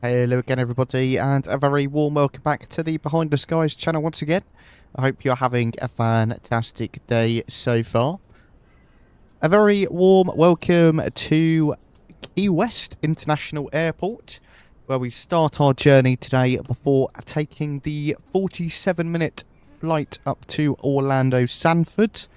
Hello again everybody, and a very warm welcome back to the Behind the Skies channel once again. I hope you're having a fantastic day so far. A very warm welcome to Key West International Airport, where we start our journey today before taking the 47-minute flight up to Orlando Sanford.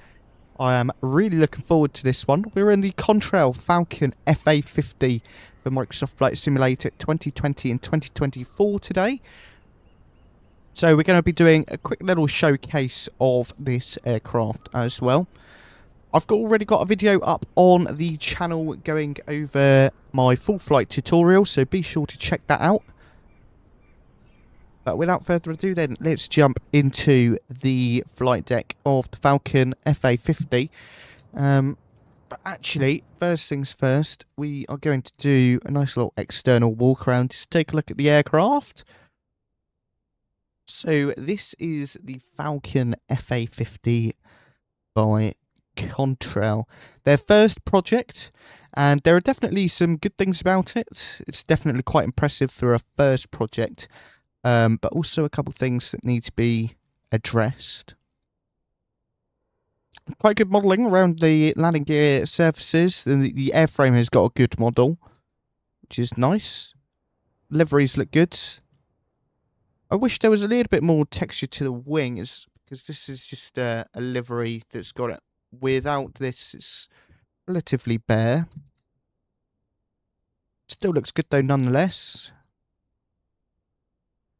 I am really looking forward to this one. We're in the Contrail Falcon FA50 for Microsoft Flight Simulator 2020 and 2024 today. So we're going to be doing a quick little showcase of this aircraft as well. I've already got a video up on the channel going over my full flight tutorial, so be sure to check that out. But without further ado then, let's jump into the flight deck of the Falcon FA50. But actually, first things first, we are going to do a nice little external walk around just to take a look at the aircraft. So this is the Falcon FA50 by Contrail. Their first project, and there are definitely some good things about it. It's definitely quite impressive for a first project, but also a couple of things that need to be addressed. Quite good modelling around the landing gear surfaces, and the airframe has got a good model, which is nice. Liveries look good. I wish there was a little bit more texture to the wing, because this is just a livery that's got it. Without this, it's relatively bare. Still looks good though, nonetheless.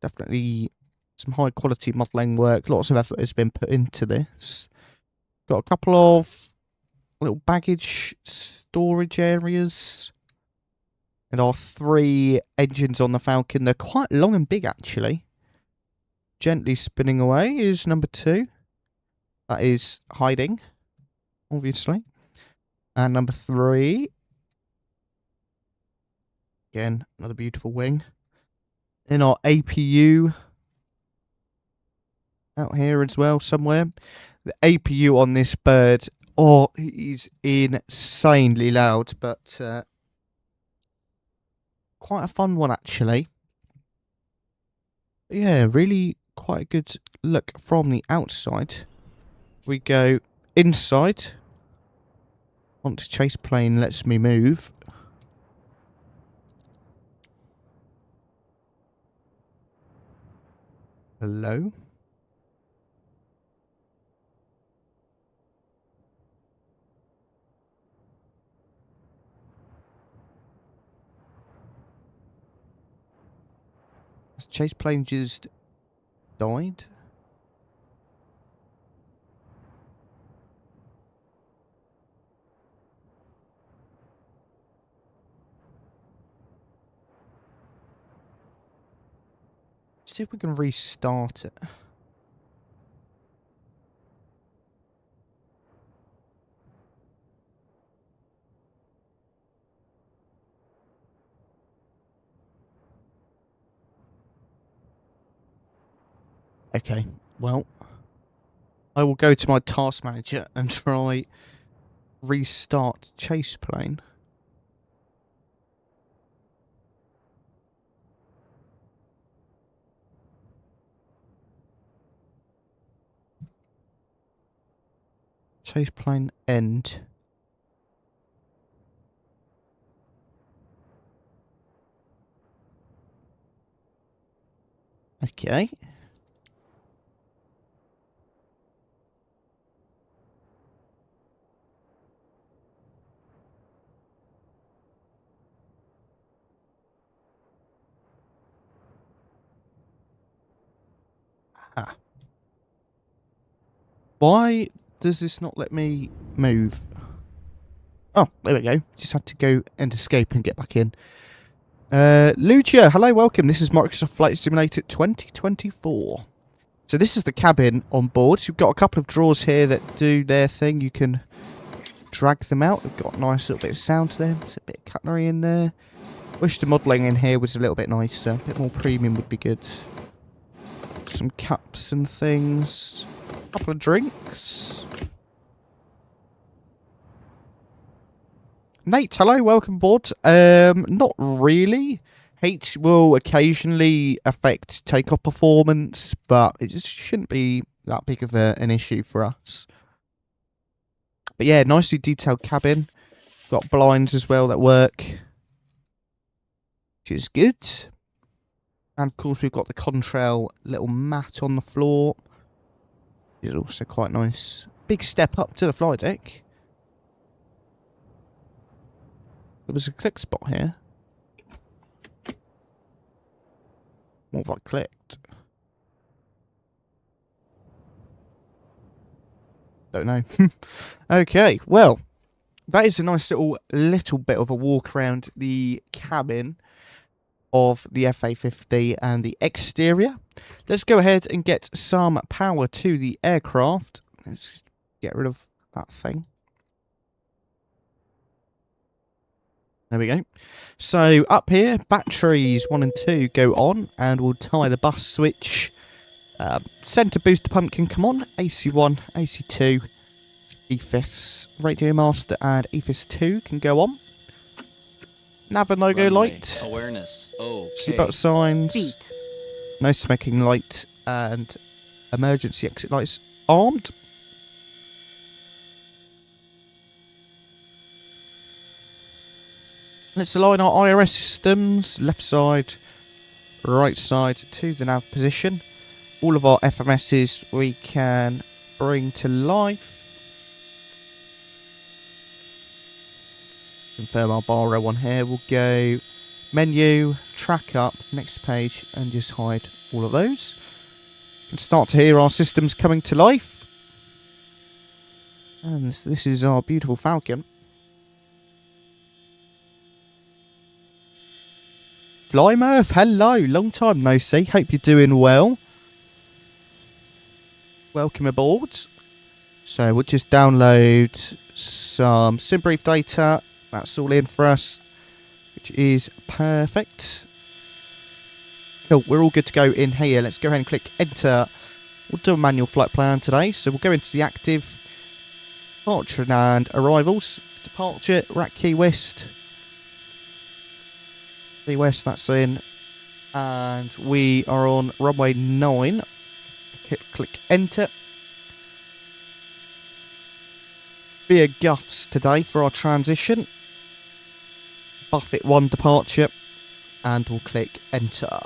Definitely some high quality modelling work. Lots of effort has been put into this. Got a couple of little baggage storage areas. And our 3 engines on the Falcon. They're quite long and big, actually. Gently spinning away is number 2. That is hiding, obviously. And number 3. Again, another beautiful wing. In our APU out here as well, somewhere. The APU on this bird, oh, he's insanely loud, but quite a fun one actually. But yeah, really quite a good look from the outside. We go inside. Onto chase plane lets me move. Hello. Chase plane just died. See if we can restart it. Okay, well, I will go to my task manager and try restart chase plane. Chase plane end. Okay. Ah. Why does this not let me move? Oh, there we go. Just had to go and escape and get back in. Lucia, hello, welcome. This is Microsoft Flight Simulator 2024. So this is the cabin on board. So you've got a couple of drawers here that do their thing. You can drag them out. They've got a nice little bit of sound to them. There's a bit of cutlery in there. Wish the modelling in here was a little bit nicer. A bit more premium would be good. Some cups and things. A couple of drinks. Nate, hello, welcome aboard. Not really. Heat will occasionally affect takeoff performance, but it just shouldn't be that big of an issue for us. But yeah, nicely detailed cabin. Got blinds as well that work, which is good. And of course we've got the Contrail little mat on the floor, which is also quite nice. Big step up to the flight deck. There was a click spot here. What have I clicked? Don't know. Okay, well, that is a nice little bit of a walk around the cabin of the FA50 and the exterior. Let's go ahead and get some power to the aircraft. Let's get rid of that thing. There we go. So up here, batteries 1 and 2 go on, and we'll tie the bus switch. Centre booster pump can come on. AC1, AC2, EFIS, Radio Master, and EFIS 2 can go on. Nav and logo light. Awareness. Oh. Seatbelt signs. Beat. No smoking light, and emergency exit lights armed. Let's align our IRS systems, left side, right side to the nav position. All of our FMSs we can bring to life. Confirm our bar row on here. We'll go menu, track up, next page, and just hide all of those. And start to hear our systems coming to life. And this is our beautiful Falcon. Flymurf, hello, long time no see. Hope you're doing well. Welcome aboard. So we'll just download some SimBrief data. That's all in for us, which is perfect. Cool, we're all good to go in here. Let's go ahead and click enter. We'll do a manual flight plan today. So we'll go into the active, departure and arrivals. Departure, RAC Key West. West, that's in, and we are on runway 9. Click enter. Be a guffs today for our transition. Buffet 1 departure, and we'll click enter.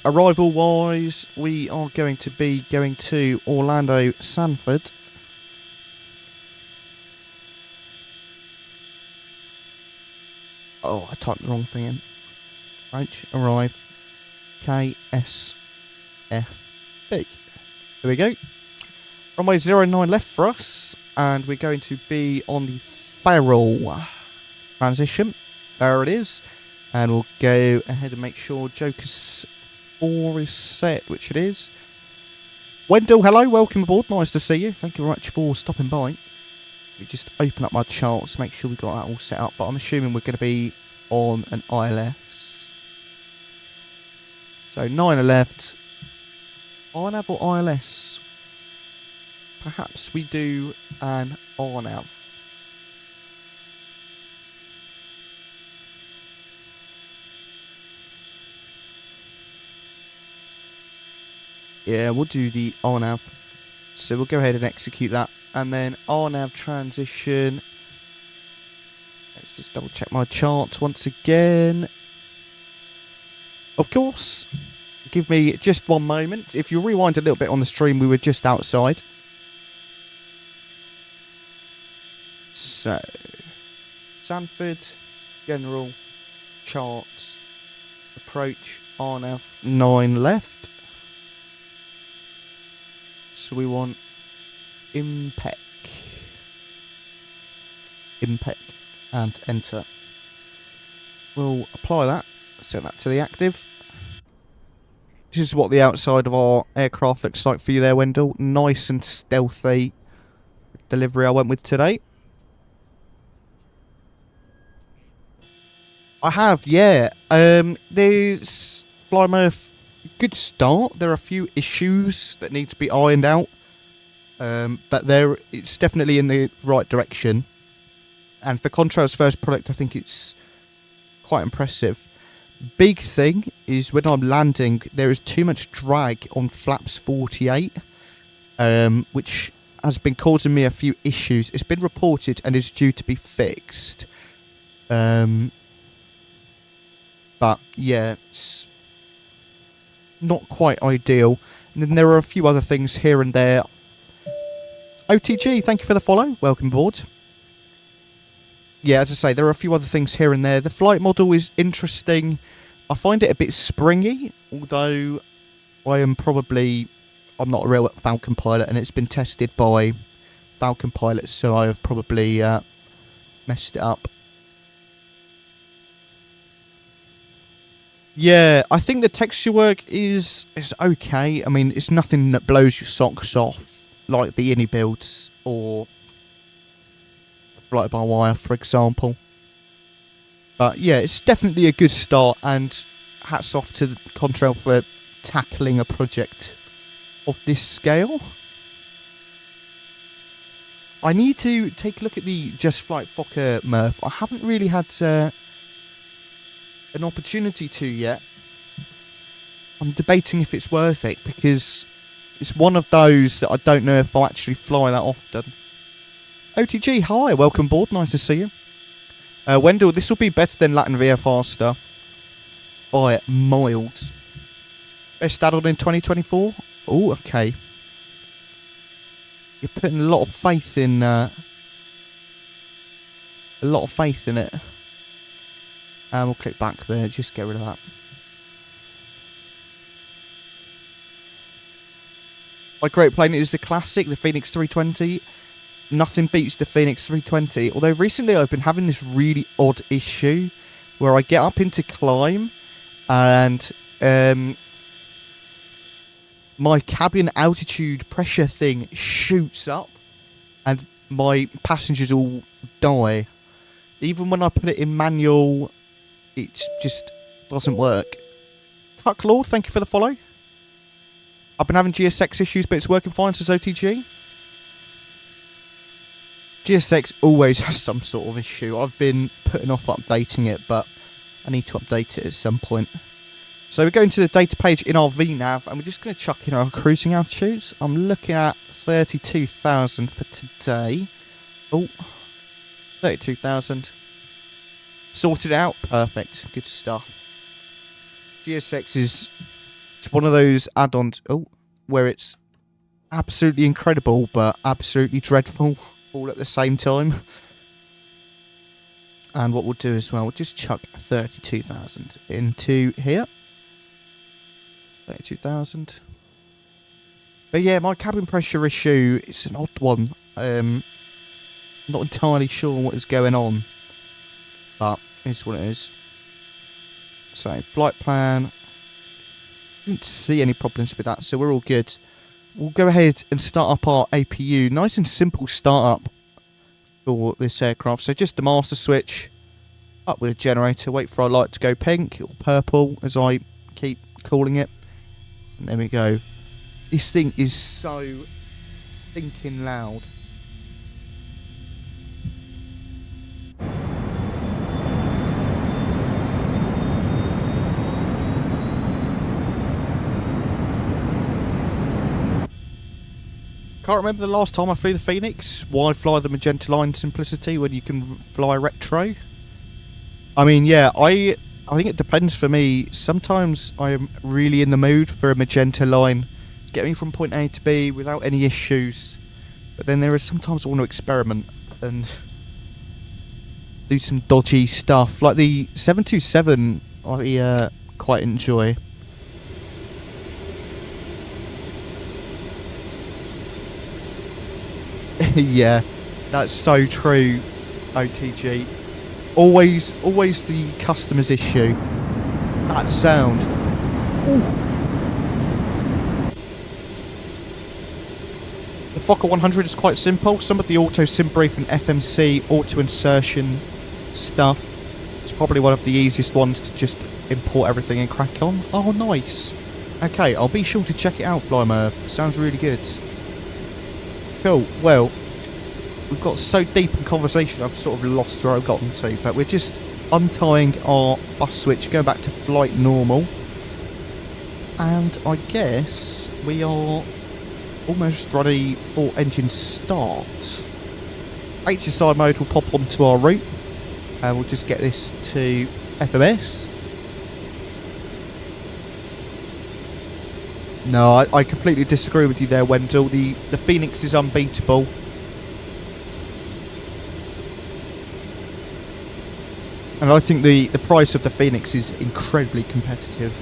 Arrival wise, we are going to be going to Orlando Sanford. Oh, I typed the wrong thing in. Right, arrive. KSFB. There we go. Runway 09 left for us, and we're going to be on the Farrell transition. There it is. And we'll go ahead and make sure Joker's 4 is set, which it is. Wendell, hello, welcome aboard. Nice to see you. Thank you very much for stopping by. Let me just open up my charts, make sure we've got that all set up. But I'm assuming we're going to be on an ILS. So 9 left. RNAV or ILS? Perhaps we do an RNAV. Yeah, we'll do the RNAV. So we'll go ahead and execute that. And then RNAV transition. Let's just double check my charts once again. Of course, give me just one moment. If you rewind a little bit on the stream, we were just outside. So, Sanford, general, charts, approach, RNAV 9 left. So we want IMPEC, and enter. We'll apply that, set that to the active. This is what the outside of our aircraft looks like for you there, Wendell. Nice and stealthy delivery I went with today. I have, yeah. There's Flymurf, good start. There are a few issues that need to be ironed out. But it's definitely in the right direction. And for Contrail's first product, I think it's quite impressive. Big thing is when I'm landing, there is too much drag on flaps 48, which has been causing me a few issues. It's been reported and is due to be fixed. But yeah, it's not quite ideal. And then there are a few other things here and there. OTG, thank you for the follow. Welcome aboard. Yeah, as I say, there are a few other things here and there. The flight model is interesting. I find it a bit springy, although I'm not a real Falcon pilot, and it's been tested by Falcon pilots, so I have probably messed it up. Yeah, I think the texture work is okay. I mean, it's nothing that blows your socks off, like the 𝗍𝗕 builds, or fly-by-wire, for example. But yeah, it's definitely a good start, and hats off to Contrail for tackling a project of this scale. I need to take a look at the Just Flight Fokker Murph. I haven't really had an opportunity to yet. I'm debating if it's worth it, because it's one of those that I don't know if I'll actually fly that often. OTG, hi, welcome aboard, nice to see you. Wendell, this will be better than Latin VFR stuff by miles. Best added in 2024? Oh, okay. You're putting a lot of faith in it. And we'll click back there, just get rid of that. My great plane is the classic, the Phoenix 320. Nothing beats the Phoenix 320. Although recently I've been having this really odd issue where I get up into climb and my cabin altitude pressure thing shoots up and my passengers all die. Even when I put it in manual, it just doesn't work. Cuck Lord, thank you for the follow. I've been having GSX issues, but it's working fine, says OTG. GSX always has some sort of issue. I've been putting off updating it, but I need to update it at some point. So we're going to the data page in our VNav, and we're just going to chuck in our cruising altitudes. I'm looking at 32,000 for today. Oh, 32,000. Sorted out. Perfect. Good stuff. GSX is it's one of those add-ons where it's absolutely incredible, but absolutely dreadful all at the same time. And what we'll do as well, we'll just chuck 32,000 into here. 32,000. But yeah, my cabin pressure issue, it's an odd one. Not entirely sure what is going on, but it's what it is. So, flight plan. Didn't see any problems with that, so we're all good. We'll go ahead and start up our APU. Nice and simple startup for this aircraft. So just the master switch, up with a generator, wait for our light to go pink or purple, as I keep calling it. And there we go. This thing is so thinking loud. Can't remember the last time I flew the Phoenix. Why fly the Magenta Line Simplicity when you can fly Retro? I mean, yeah, I think it depends for me. Sometimes I am really in the mood for a Magenta Line. Get me from point A to B without any issues. But then there is sometimes I want to experiment and do some dodgy stuff. Like the 727 I quite enjoy. Yeah, that's so true, OTG. Always the customer's issue. That sound. Ooh. The Fokker 100 is quite simple. Some of the auto sim brief and FMC auto insertion stuff is probably one of the easiest ones to just import everything and crack on. Oh, nice. Okay, I'll be sure to check it out, FlyMurph. Sounds really good. Cool. Well, we've got so deep in conversation, I've sort of lost where I've gotten to, but we're just untying our bus switch, going back to flight normal. And I guess we are almost ready for engine start. HSI mode will pop onto our route, and we'll just get this to FMS. No, I completely disagree with you there, Wendell. The Phoenix is unbeatable. And I think the price of the Phoenix is incredibly competitive.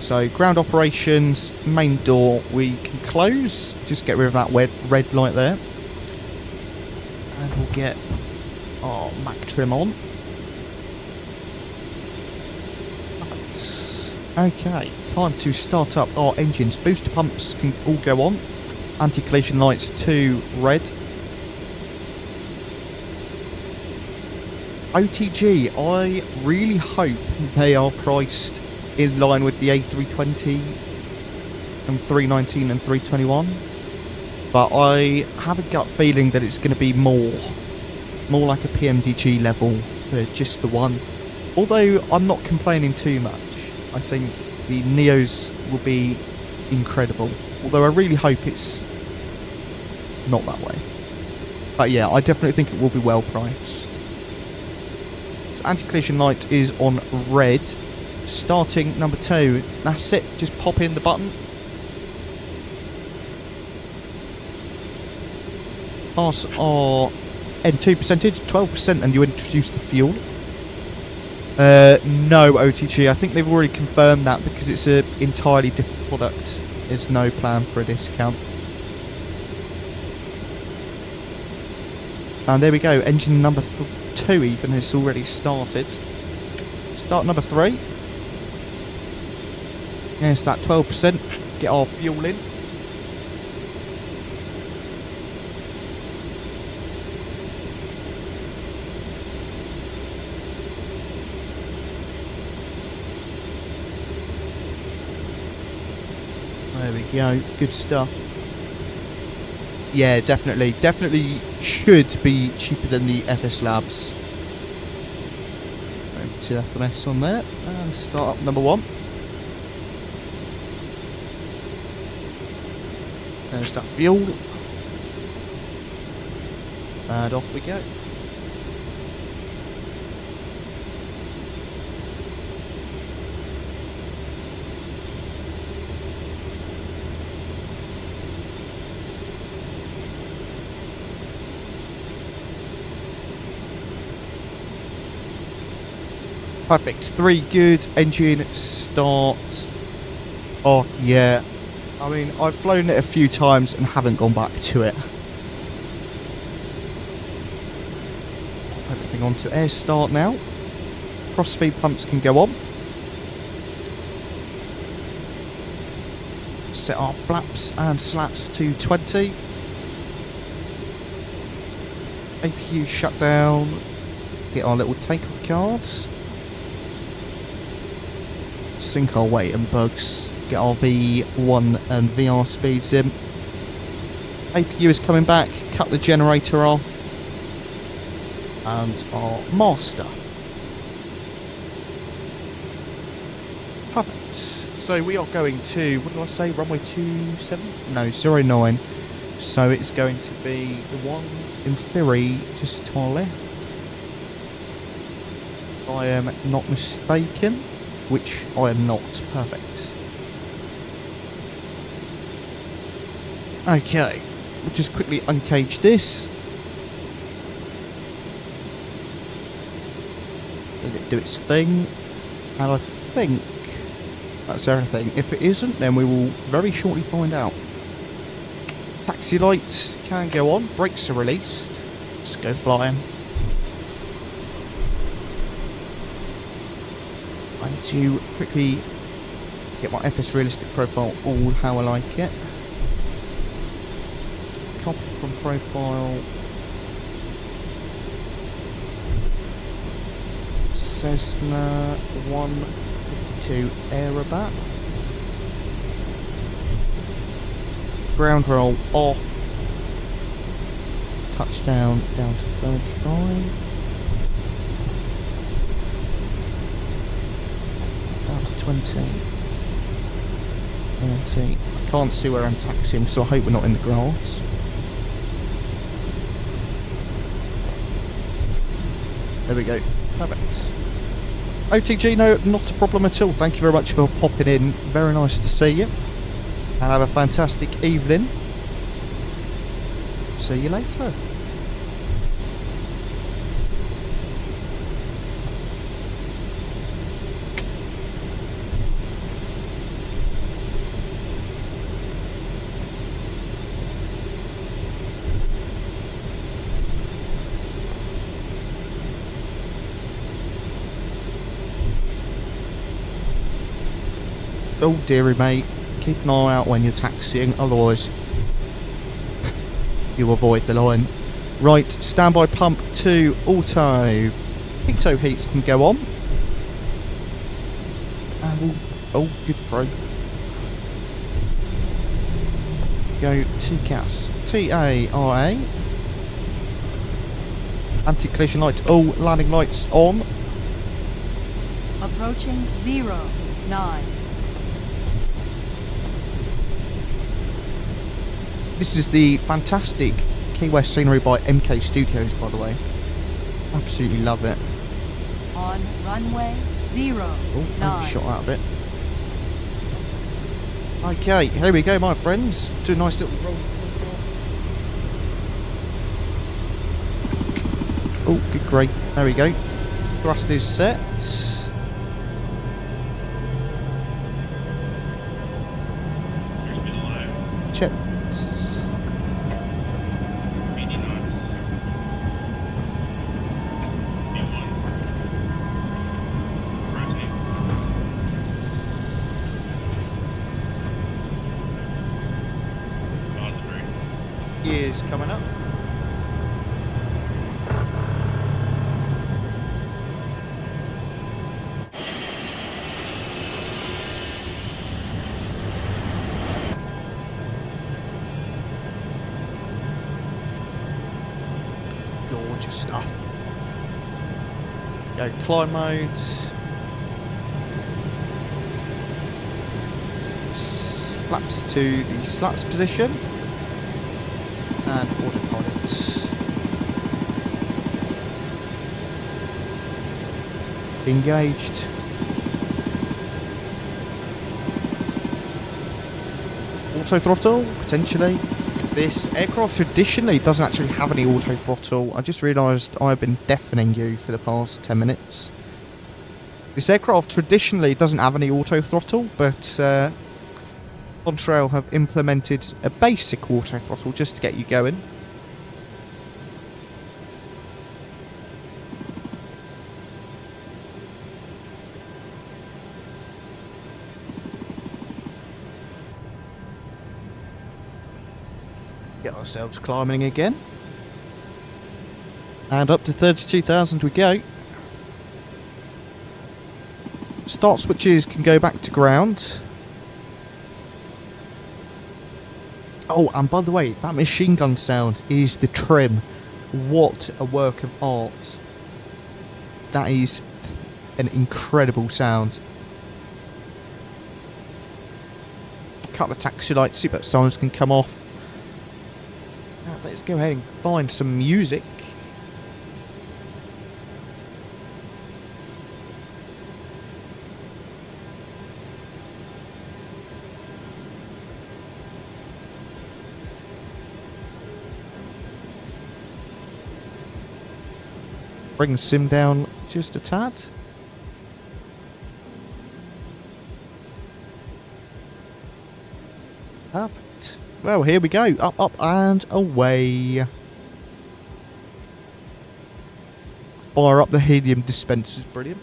So, ground operations, main door we can close. Just get rid of that red light there. And we'll get our Mac trim on. Okay, time to start up our engines. Booster pumps can all go on. Anti-collision lights to red. OTG, I really hope they are priced in line with the A320 and 319 and 321. But I have a gut feeling that it's going to be more like a PMDG level for just the one. Although I'm not complaining too much. I think the Neos will be incredible. Although I really hope it's not that way. But yeah, I definitely think it will be well priced. So anti-collision light is on red. Starting number 2. That's it. Just pop in the button. Pass our N2 percentage, 12%, and you introduce the fuel. No, OTG. I think they've already confirmed that because it's an entirely different product. There's no plan for a discount. And there we go. Engine number 2 even has already started. Start number 3. There's that 12%. Get our fuel in. There we go, good stuff. Yeah, definitely should be cheaper than the FS Labs. Over to FMS on there, and start up number 1. There's that fuel. And off we go. Perfect. 3 good. Engine start. Oh, yeah. I mean, I've flown it a few times and haven't gone back to it. Pop everything onto air start now. Cross-feed pumps can go on. Set our flaps and slats to 20. APU shut down. Get our little takeoff cards. Sync our weight and bugs. Get our V1 and VR speeds in. APU is coming back. Cut the generator off. And our master. Perfect. So we are going to, what did I say, runway 27? No, 09. So it's going to be the one in theory just to our left. If I am not mistaken. Which I am not. Perfect. Okay, we'll just quickly uncage this. Let it do its thing. And I think that's everything. If it isn't, then we will very shortly find out. Taxi lights can go on. Brakes are released. Let's go flying. I need to quickly get my FS realistic profile all how I like it. Copy from profile. Cessna 152 𝗂𝗏𝗏𝗏. Ground roll off. Touchdown down to 35. 20. 30. I can't see where I'm taxiing, so I hope we're not in the grass. There we go. Perfect. OTG, no, not a problem at all. Thank you very much for popping in. Very nice to see you. And have a fantastic evening. See you later. Oh dearie mate, keep an eye out when you're taxiing, otherwise you avoid the line. Right, standby pump to auto. Pitot heats can go on. And oh, good growth. Go TCAS. TARA. Anti-collision lights. Oh, landing lights on. Approaching 09. This is the fantastic Key West scenery by MK Studios, by the way. Absolutely love it. On runway 09. Oh, shot out a bit. Okay, here we go, my friends. Do a nice little roll. Oh, good grief. There we go. Thrust is set. Check. 80 knots. Rotate. Positive. Gears coming up. Gorgeous stuff. Go climb mode. Flaps to the slats position. And autopilot. Engaged. Auto throttle, potentially. This aircraft traditionally doesn't actually have any auto throttle. I just realised I've been deafening you for the past 10 minutes. This aircraft traditionally doesn't have any auto throttle, but Contrail have implemented a basic auto throttle just to get you going. Get ourselves climbing again. And up to 32,000 we go. Start switches can go back to ground. Oh, and by the way, that machine gun sound is the trim. What a work of art. That is an incredible sound. Couple of taxi lights, see if signs can come off. Now, let's go ahead and find some music. Bring the sim down just a tad. Perfect. Well, here we go. Up, up, and away. Fire up the helium dispensers. Brilliant.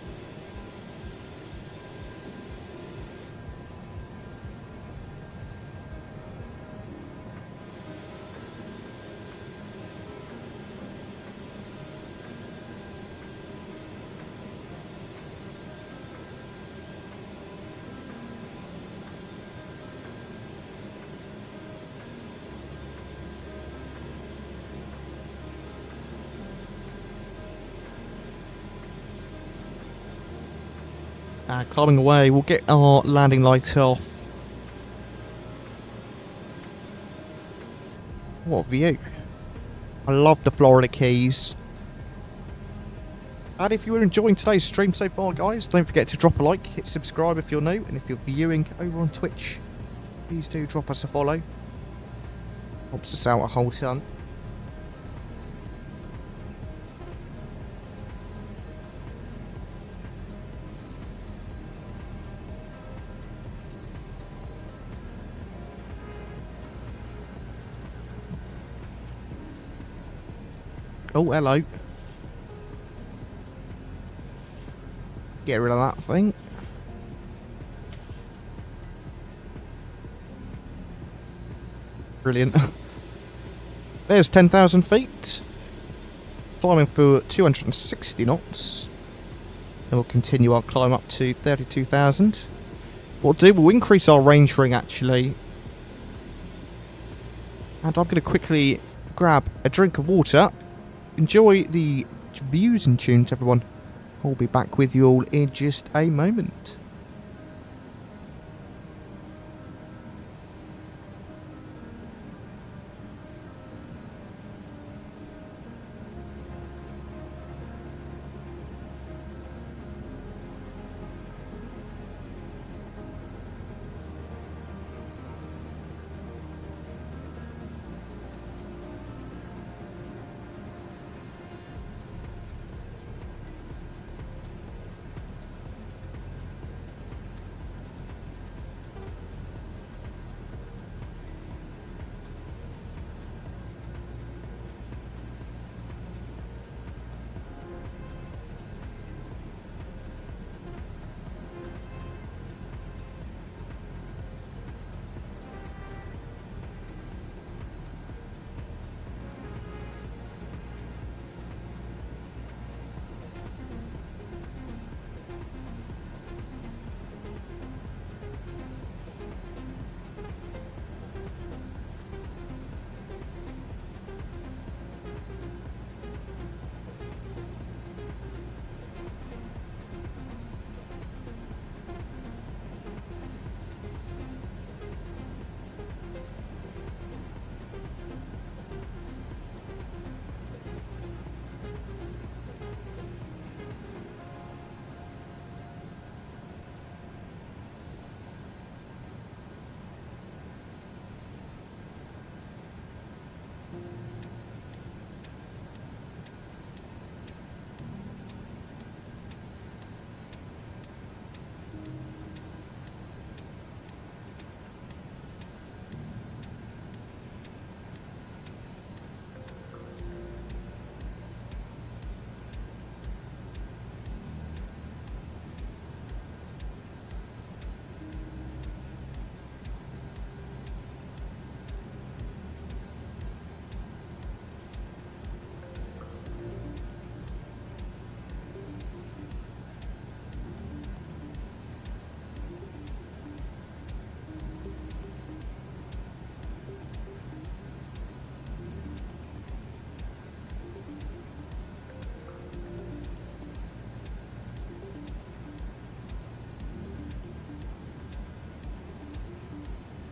Climbing away, we'll get our landing light off. What a view. I love the Florida Keys. And if you were enjoying today's stream so far, guys, don't forget to drop a like, hit subscribe if you're new, and if you're viewing over on Twitch, please do drop us a follow. Helps us out a whole ton. Oh, hello. Get rid of that thing. Brilliant. There's 10,000 feet. Climbing for 260 knots. And we'll continue our climb up to 32,000. What we'll do, we'll increase our range ring actually. And I'm going to quickly grab a drink of water. Enjoy the views and tunes, everyone. I'll be back with you all in just a moment.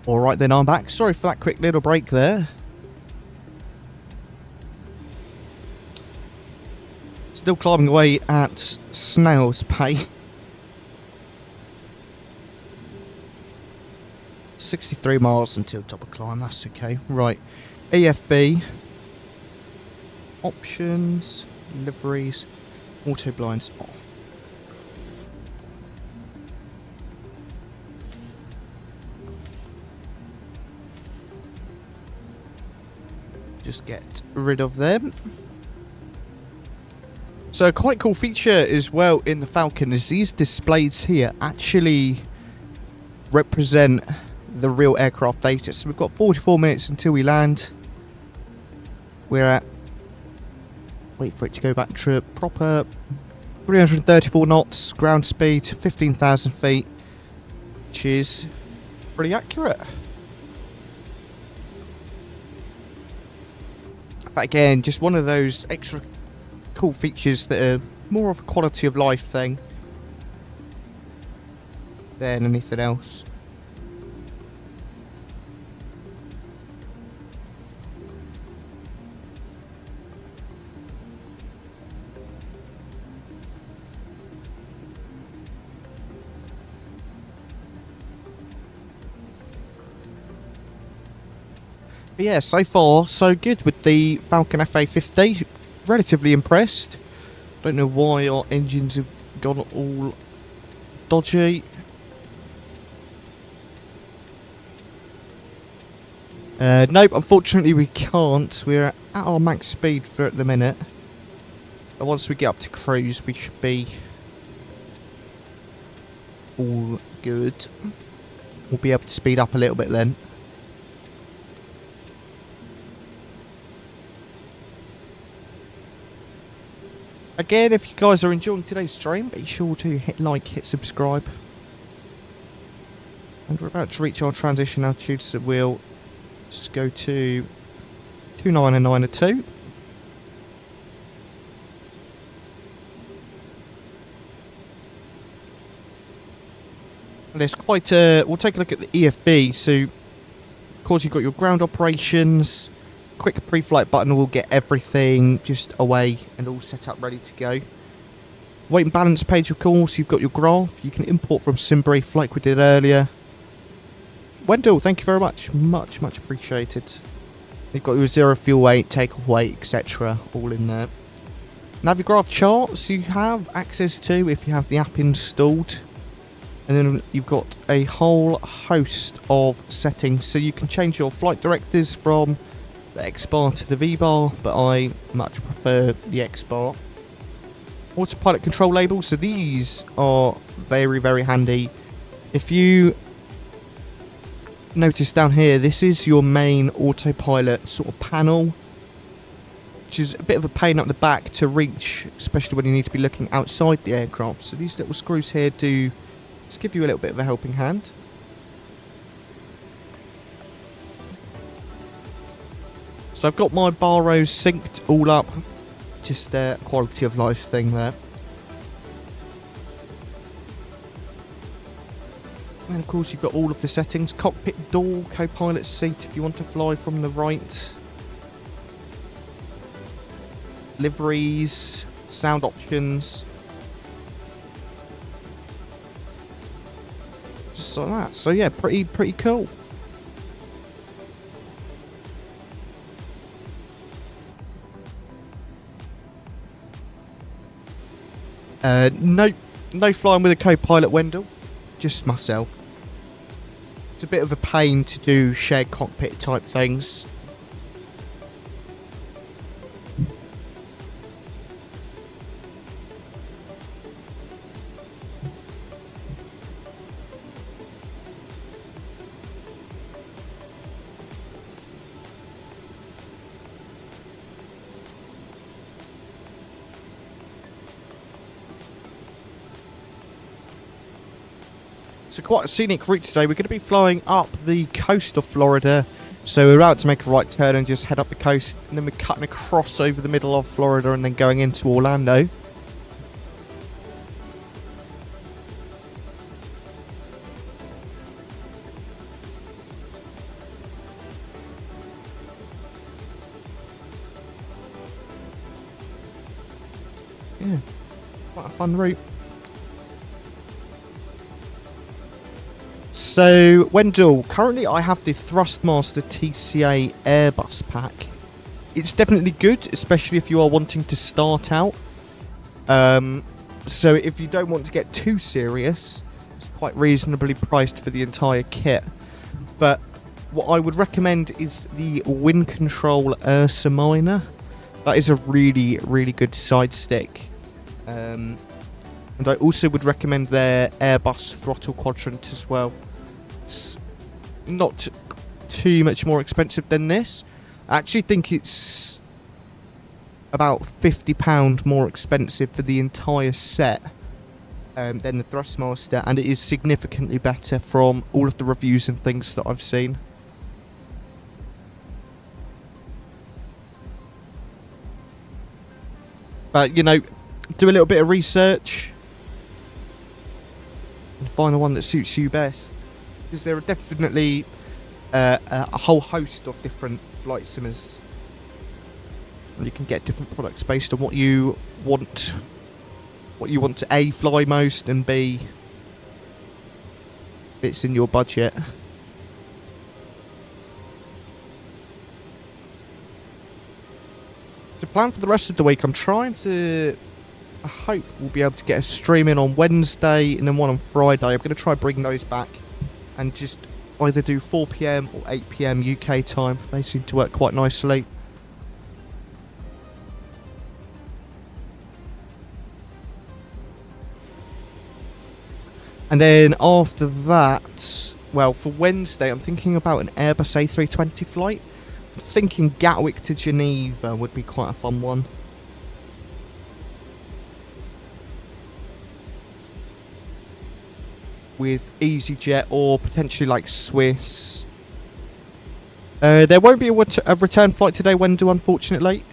Alright then, I'm back. Sorry for that quick little break there. Still climbing away at snail's pace. 63 miles until top of climb, that's okay. Right, EFB. Options, liveries, auto blinds off. Just get rid of them. So a quite cool feature as well in the Falcon is these displays here actually represent the real aircraft data. So we've got 44 minutes until we land. We're at, wait for it to go back to proper, 334 knots, ground speed, 15,000 feet, which is pretty accurate. But again, just one of those extra cool features that are more of a quality of life thing. than anything else. But yeah, so far so good with the Falcon FA50. Relatively impressed. Don't know why our engines have gone all dodgy. Nope, unfortunately we can't. We're at our max speed for at the minute. But once we get up to cruise, we should be all good. We'll be able to speed up a little bit then. Again, if you guys are enjoying today's stream, be sure to hit like, hit subscribe. And we're about to reach our transition altitude, so we'll just go to 29 and 9 and 2. And there's quite a... We'll take a look at the EFB. So, of course, you've got your ground operations. Quick pre-flight button will get everything just away and all set up, ready to go. Weight and balance page, of course, you've got your graph. You can import from SimBrief like we did earlier. Wendell, thank you very much. Much appreciated. You've got your zero fuel weight, takeoff weight, etc. all in there. Navigraph charts you have access to if you have the app installed. And then you've got a whole host of settings. So you can change your flight directives from the X bar to the V bar, but I much prefer the X bar. Autopilot control labels, so these are very handy. If you notice down here, this is your main autopilot sort of panel, which is a bit of a pain up the back to reach, especially when you need to be looking outside the aircraft. So these little screws here do just give you a little bit of a helping hand. So I've got my bar rows synced all up, just a quality of life thing there. And of course you've got all of the settings, cockpit door, co-pilot seat if you want to fly from the right. Liveries, sound options. Just like that. So yeah, pretty cool. No flying with a co-pilot, Wendell. Just myself. It's a bit of a pain to do shared cockpit type things. So quite a scenic route today. We're going to be flying up the coast of Florida. So we're about to make a right turn and just head up the coast. And then we're cutting across over the middle of Florida and then going into Orlando. Yeah, quite a fun route. So, Wendell, currently I have the Thrustmaster TCA Airbus pack. It's definitely good, especially if you are wanting to start out. So if you don't want to get too serious, it's quite reasonably priced for the entire kit. But what I would recommend is the Wind Control Ursa Minor. That is a really good side stick. And I also would recommend their Airbus throttle quadrant as well. It's not too much more expensive than this. I actually think it's about £50 more expensive for the entire set than the Thrustmaster, and it is significantly better from all of the reviews and things that I've seen. But, you know, do a little bit of research. and find the one that suits you best. Because there are definitely a whole host of different flight simmers. And you can get different products based on what you want. What you want to A, fly most, and B, fits in your budget. To plan for the rest of the week, I'm trying to... I hope we'll be able to get a stream in on Wednesday and then one on Friday. I'm going to try bringing those back and just either do 4 PM or 8 PM UK time. They seem to work quite nicely. And then after that, well, for Wednesday, I'm thinking about an Airbus A320 flight. I'm thinking Gatwick to Geneva would be quite a fun one. With EasyJet or potentially like Swiss. There won't be a return flight today, Wendell, unfortunately.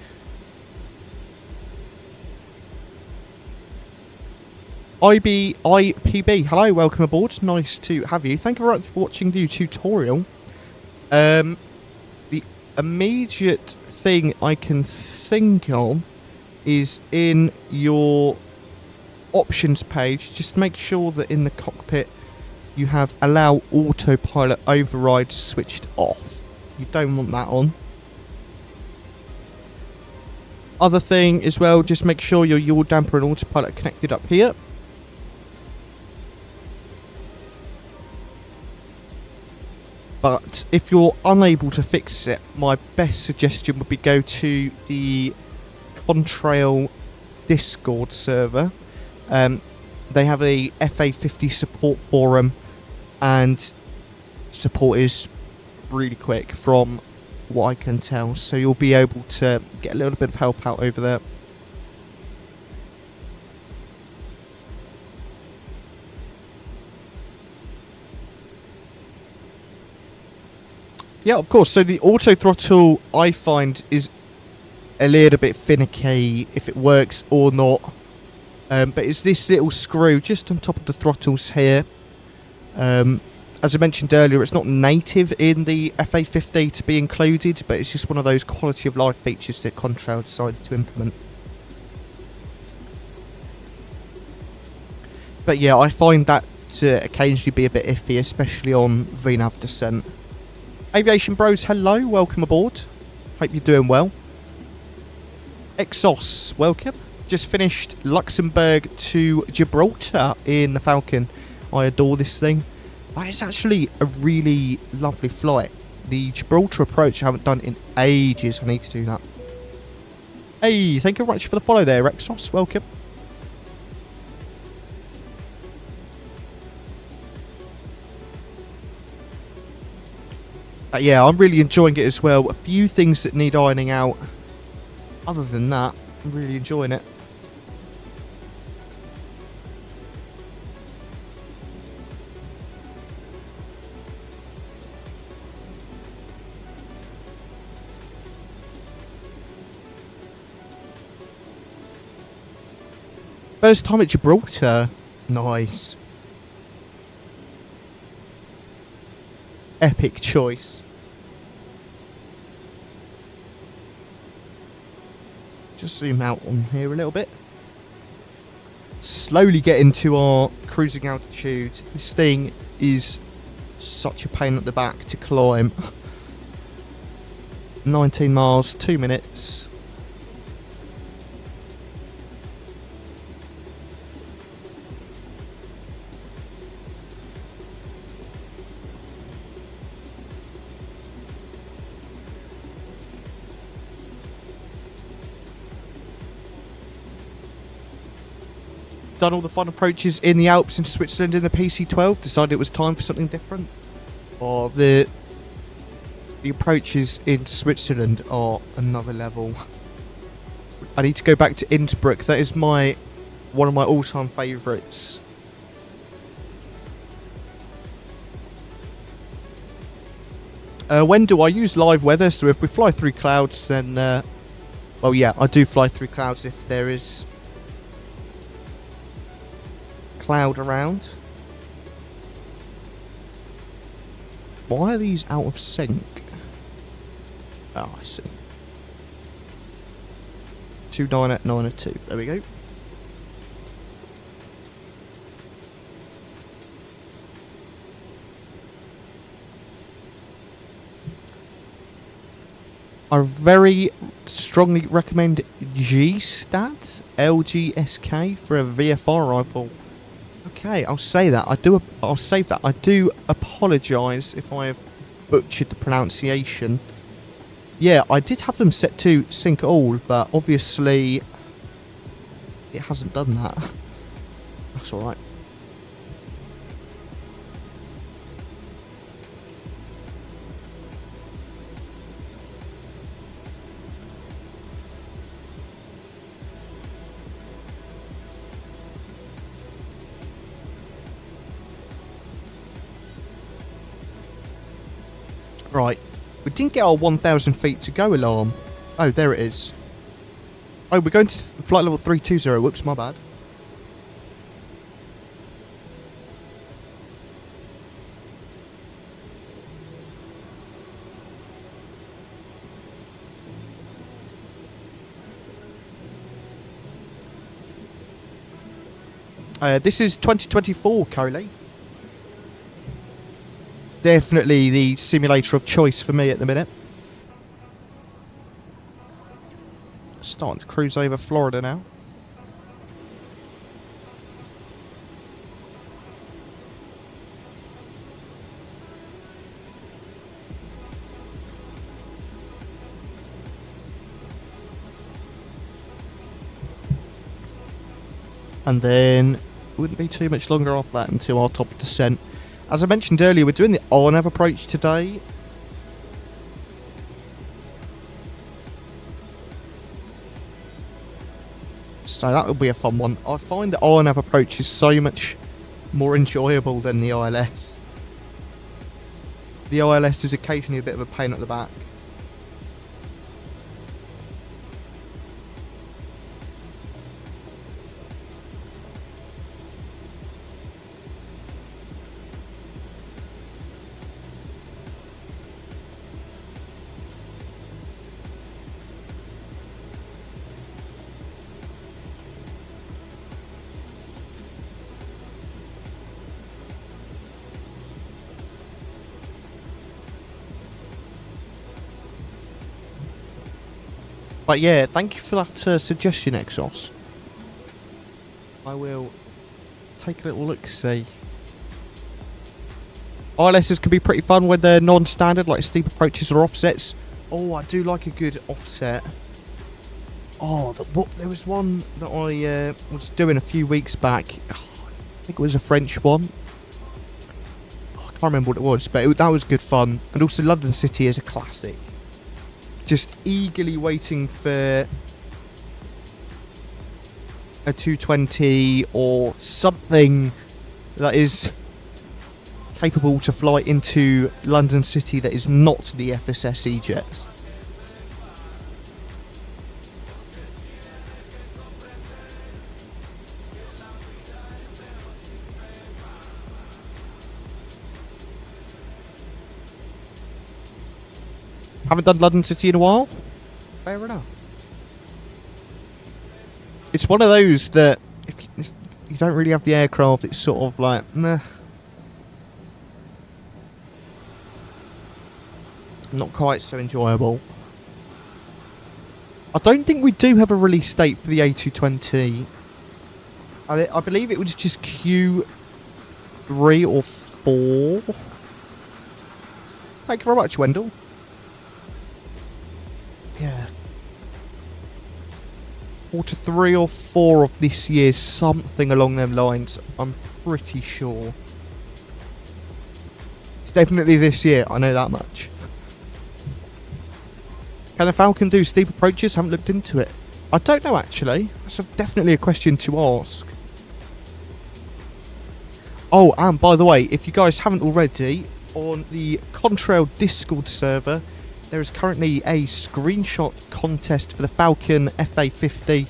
𝗵𝗶𝗶𝗶𝗶, hello, welcome aboard. Nice to have you. Thank you very much for watching the tutorial. The immediate thing I can think of is in your options page. Just make sure that in the cockpit you have allow autopilot override switched off. You don't want that on. Other thing as well, just make sure your yaw damper and autopilot are connected up here. But if you're unable to fix it, my best suggestion would be go to the Contrail Discord server. They have a FA50 support forum, and support is really quick from what I can tell. So you'll be able to get a little bit of help out over there. Yeah, of course. So the auto throttle, I find, is a little bit finicky if it works or not. But it's this little screw just on top of the throttles here. As I mentioned earlier, it's not native in the FA50 to be included, but it's just one of those quality of life features that Contrail decided to implement. But yeah, I find that to occasionally be a bit iffy, especially on VNAV descent. Aviation Bros, hello, welcome aboard. Hope you're doing well. 𝗂𝗚𝗃, welcome. Just finished Luxembourg to Gibraltar in the Falcon. I adore this thing. That is actually a really lovely flight. The Gibraltar approach I haven't done in ages. I need to do that. Hey, thank you very much for the follow there, 𝗂𝗚𝗃, welcome. Yeah, I'm really enjoying it as well. A few things that need ironing out. Other than that, I'm really enjoying it. First time at Gibraltar. Nice. Epic choice. Just zoom out on here a little bit. Slowly getting to our cruising altitude. This thing is such a pain at the back to climb. 19 miles, 2 minutes. Done all the fun approaches in the Alps in Switzerland in the PC-12. Decided it was time for something different. Or the approaches in Switzerland are another level. I need to go back to Innsbruck. That is one of my all-time favourites. When do I use live weather? So if we fly through clouds, then well, yeah, I do fly through clouds if there is cloud around. Why are these out of sync? Oh, I see. 298902. There we go. I very strongly recommend G-Stat, LGSK for a VFR rifle. Okay, I'll say that. I'll save that. I do apologise if I have butchered the pronunciation. Yeah, I did have them set to sync all, but obviously it hasn't done that. That's alright. Right, we didn't get our 1,000 feet to go alarm. Oh, there it is. Oh, we're going to flight level 320. Whoops, my bad. This is 2024, 𝗂𝐴. Definitely the simulator of choice for me at the minute. Starting to cruise over Florida now. And then it wouldn't be too much longer off that until our top descent. As I mentioned earlier, we're doing the RNAV approach today. So that will be a fun one. I find the RNAV approach is so much more enjoyable than the ILS. The ILS is occasionally a bit of a pain at the back. But yeah, thank you for that suggestion, 𝗂𝐴. I will take a little look-see. ILSs can be pretty fun when they're non-standard, like steep approaches or offsets. Oh, I do like a good offset. Oh, there was one that I was doing a few weeks back. Oh, I think it was a French one. Oh, I can't remember what it was, but that was good fun. And also London City is a classic. Just eagerly waiting for a 220 or something that is capable to fly into London City that is not the FSSE jets. Haven't done London City in a while. Fair enough. It's one of those that if you don't really have the aircraft, it's sort of like, meh. Not quite so enjoyable. I don't think we do have a release date for the A220. I believe it was just Q3 or 4. Thank you very much, Wendell. Yeah. Quarter 3 or 4 of this year, something along them lines. I'm pretty sure. It's definitely this year, I know that much. Can the Falcon do steep approaches? Haven't looked into it. I don't know actually. That's definitely a question to ask. Oh, and by the way, if you guys haven't already, on the Contrail Discord server, there is currently a screenshot contest for the Falcon FA50,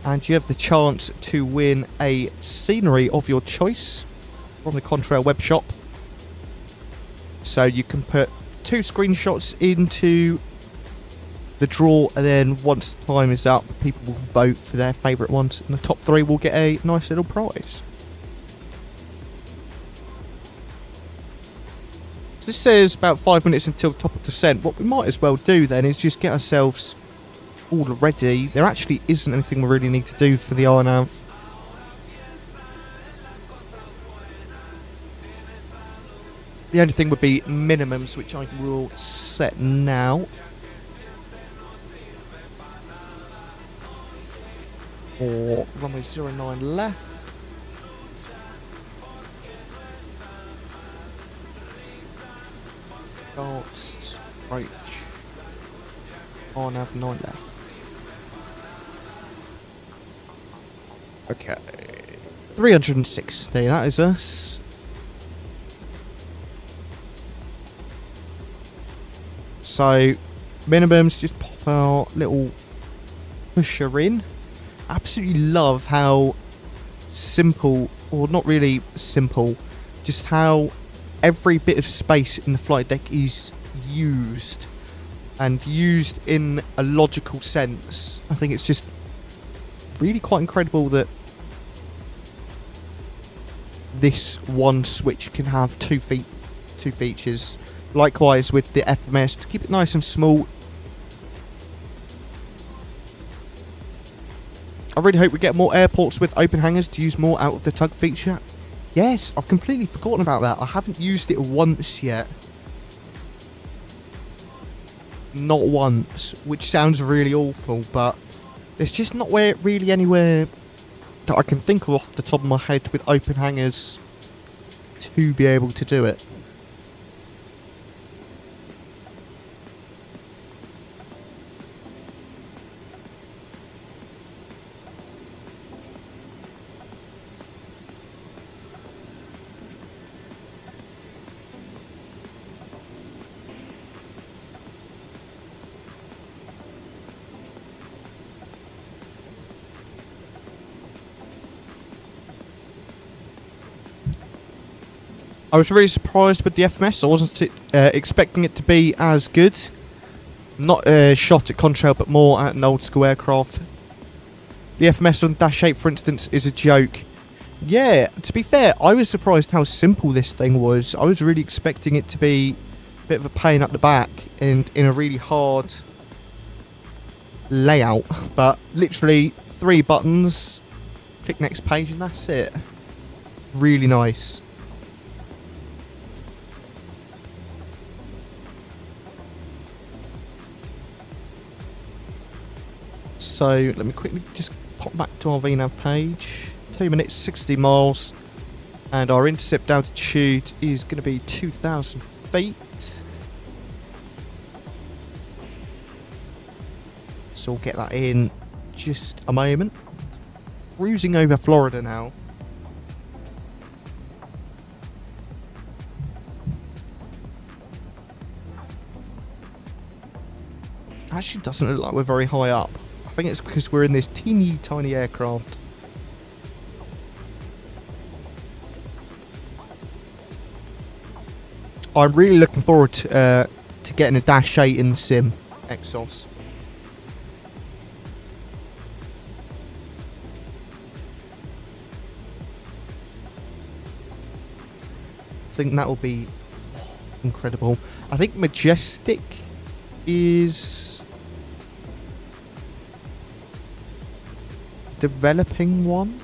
and you have the chance to win a scenery of your choice from the Contrail web shop. So you can put 2 screenshots into the draw, and then once the time is up, people will vote for their favourite ones, and the top 3 will get a nice little prize. This says about 5 minutes until top of descent. What we might as well do then is just get ourselves all ready. There actually isn't anything we really need to do for the RNAV. The only thing would be minimums, which I will set now. Or runway 09 left. Fast approach. RNAV 9 left. Okay. 360, that is us. So, minimums, just pop our little pusher in. Absolutely love how simple, or not really simple, just how every bit of space in the flight deck is used. And used in a logical sense. I think it's just really quite incredible that this one switch can have two features. Likewise with the FMS, to keep it nice and small. I really hope we get more airports with open hangars to use more out of the tug feature. Yes, I've completely forgotten about that. I haven't used it once yet. Not once, which sounds really awful, but there's just not really anywhere that I can think of off the top of my head with open hangars to be able to do it. I was really surprised with the FMS. I wasn't expecting it to be as good. Not shot at Contrail, but more at an old school aircraft. The FMS on Dash 8, for instance, is a joke. Yeah, to be fair, I was surprised how simple this thing was. I was really expecting it to be a bit of a pain at the back and in a really hard layout. But literally 3 buttons, click next page, and that's it. Really nice. So let me quickly just pop back to our VNAV page. 2 minutes, 60 miles. And our intercept altitude is going to be 2,000 feet. So we'll get that in just a moment. Cruising over Florida now. Actually doesn't look like we're very high up. I think it's because we're in this teeny tiny aircraft. I'm really looking forward to getting a Dash 8 in the sim, Exos. I think that will be incredible. I think Majestic is developing one.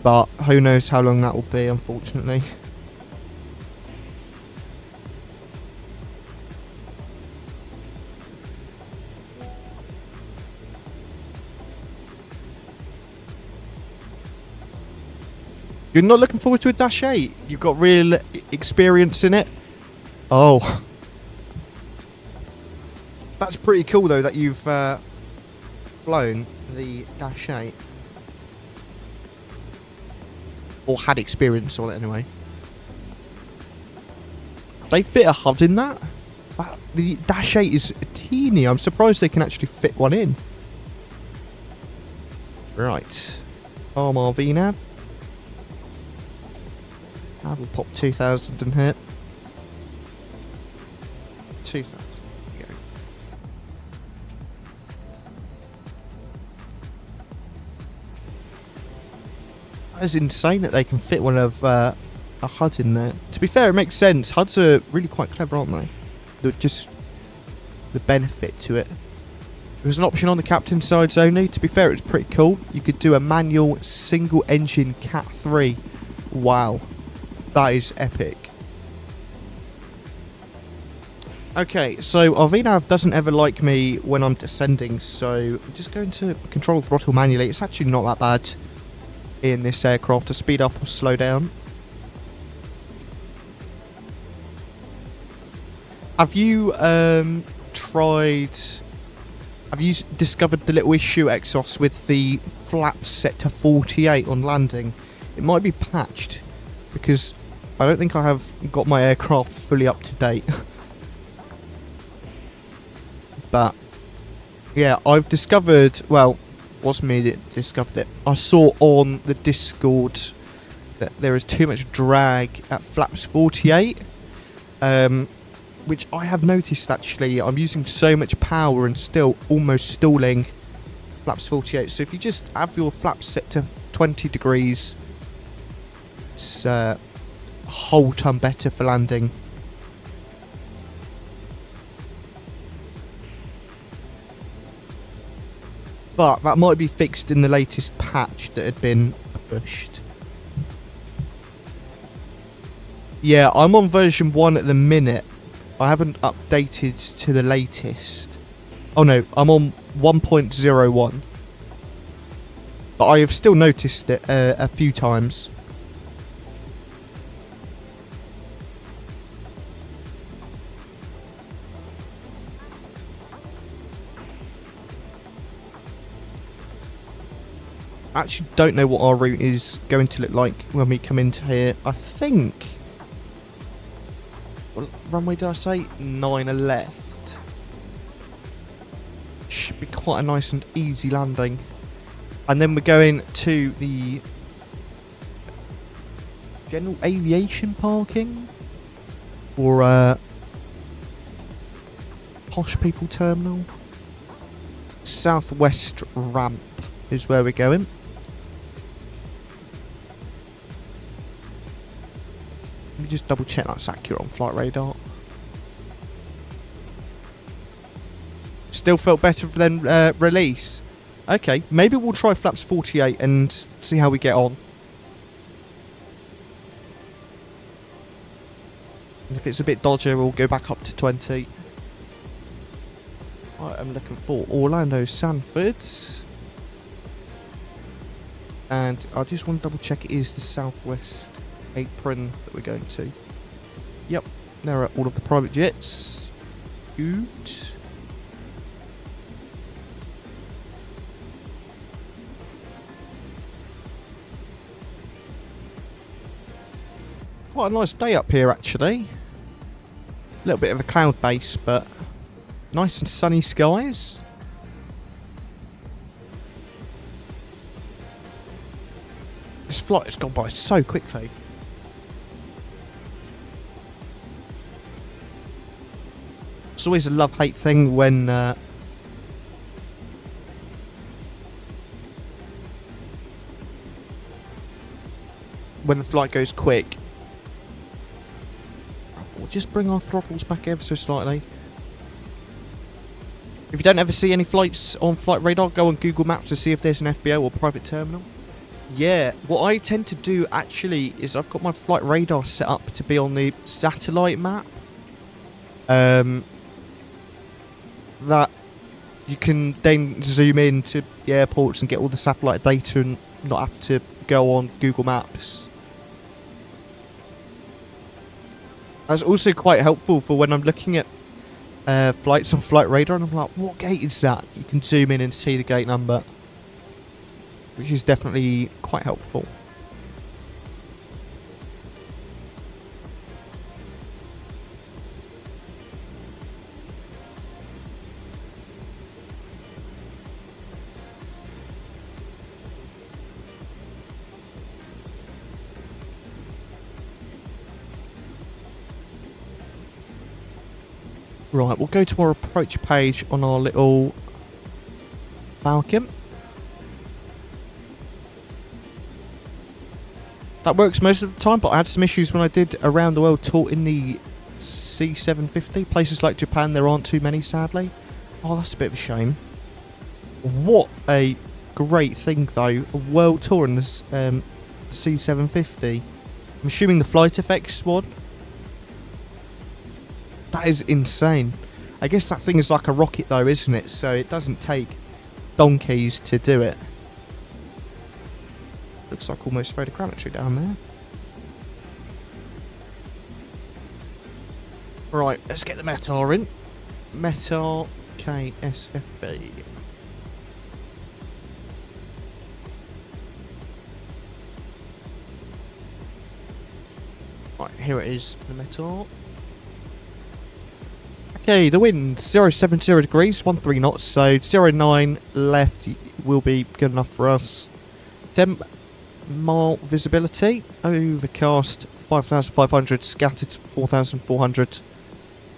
But who knows how long that will be, unfortunately. You're not looking forward to a Dash 8? You've got real experience in it? Oh. That's pretty cool though that you've flown the Dash 8. Or had experience on it anyway. They fit a HUD in that? The Dash 8 is teeny. I'm surprised they can actually fit one in. Right. Armor VNAV. I will pop 2000 in here. 2000. There we go. That is insane that they can fit one of a HUD in there. To be fair, it makes sense. HUDs are really quite clever, aren't they? Just the benefit to it. There's an option on the captain sides only. To be fair, it's pretty cool. You could do a manual single engine Cat 3. Wow. That is epic. Okay, so our VNAV doesn't ever like me when I'm descending, so I'm just going to control the throttle manually. It's actually not that bad in this aircraft to speed up or slow down. Have you discovered the little issue, Exos, with the flaps set to 48 on landing? It might be patched, because I don't think I have got my aircraft fully up to date. But yeah, I've discovered, well, it wasn't me that discovered it. I saw on the Discord that there is too much drag at flaps 48, which I have noticed actually. I'm using so much power and still almost stalling flaps 48. So if you just have your flaps set to 20 degrees, it's a whole ton better for landing. But that might be fixed in the latest patch that had been pushed. Yeah, I'm on version 1 at the minute. I haven't updated to the latest. Oh no, I'm on 1.01. But I have still noticed it a few times. I actually don't know what our route is going to look like when we come into here. I think... what runway did I say? 9 left. Should be quite a nice and easy landing. And then we're going to the general aviation parking, or posh people terminal. Southwest ramp is where we're going. Let me just double check that's accurate on flight radar. Still felt better than release. Okay, maybe we'll try flaps 48 and see how we get on. And if it's a bit dodgy, we'll go back up to 20. Right, I'm looking for Orlando Sanford. And I just want to double check it is the Southwest apron that we're going to. Yep, there are all of the private jets. Good. Quite a nice day up here actually. A little bit of a cloud base, but nice and sunny skies. This flight has gone by so quickly. It's always a love-hate thing when the flight goes quick. We'll just bring our throttles back ever so slightly. If you don't ever see any flights on flight radar, go on Google Maps to see if there's an FBO or private terminal. Yeah, what I tend to do actually is I've got my flight radar set up to be on the satellite map. That you can then zoom in to the airports and get all the satellite data and not have to go on Google Maps. That's also quite helpful for when I'm looking at flights on flight radar and I'm like, what gate is that? You can zoom in and see the gate number, which is definitely quite helpful. Right, we'll go to our approach page on our little Falcon. That works most of the time, but I had some issues when I did a round the world tour in the C750. Places like Japan, there aren't too many, sadly. Oh, that's a bit of a shame. What a great thing, though. A world tour in this C750. I'm assuming the flight effects one. That is insane. I guess that thing is like a rocket, though, isn't it? So it doesn't take donkeys to do it. Looks like almost photogrammetry down there. Right, let's get the METAR in. METAR KSFB. Right, here it is, the METAR. Okay, the wind 070 degrees, 13 knots, so 09 left will be good enough for us. 10-mile visibility, overcast 5,500, scattered 4,400.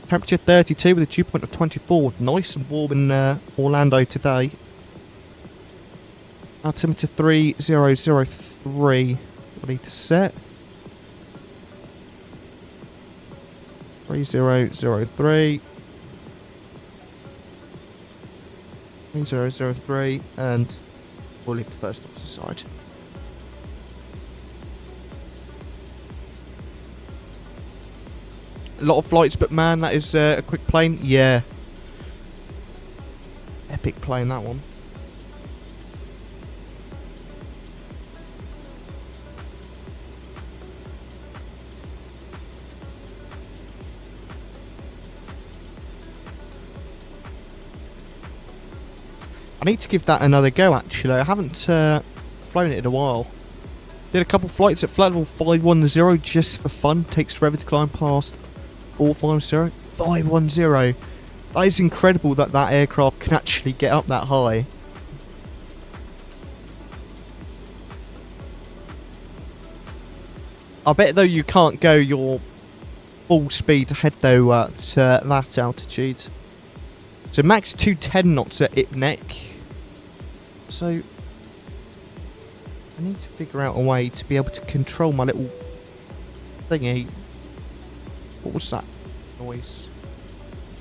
Temperature 32 with a dew point of 24. Nice and warm in Orlando today. Altimeter 3003. I need to set. 3003. 3003, and we'll leave the first officer side. A lot of flights, but man, that is a quick plane. Yeah. Epic plane, that one. I need to give that another go, actually. I haven't flown it in a while. Did a couple flights at flight level 510 just for fun. Takes forever to climb past 450. 510. That is incredible that that aircraft can actually get up that high. I bet though you can't go your full speed ahead though at that altitude. So max 210 knots at 𝗏. So I need to figure out a way to be able to control my little thingy. What was that noise?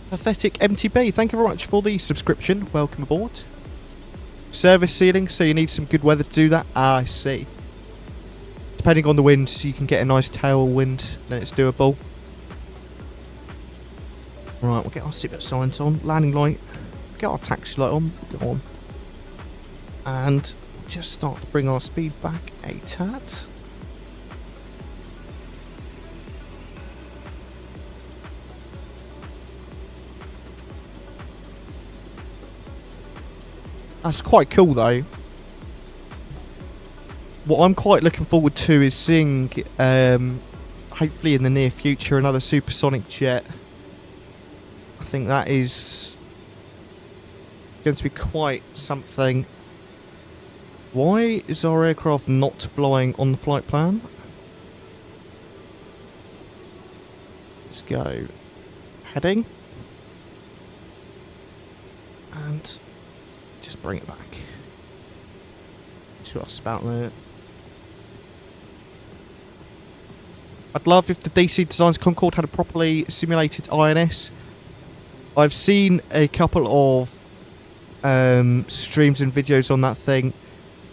Pathetic MTB, thank you very much for the subscription. Welcome aboard. Service ceiling, so you need some good weather to do that. Ah, I see. Depending on the wind, so you can get a nice tailwind, then it's doable. Right, we'll get our seatbelt signs on. Landing light. Get our taxi light on. Go on. And just start to bring our speed back a tad. That's quite cool though. What I'm quite looking forward to is seeing, hopefully in the near future, another supersonic jet. I think that is going to be quite something. Why is our aircraft not flying on the flight plan? Let's go. Heading. And just bring it back to us about there. I'd love if the DC Designs Concorde had a properly simulated INS. I've seen a couple of streams and videos on that thing,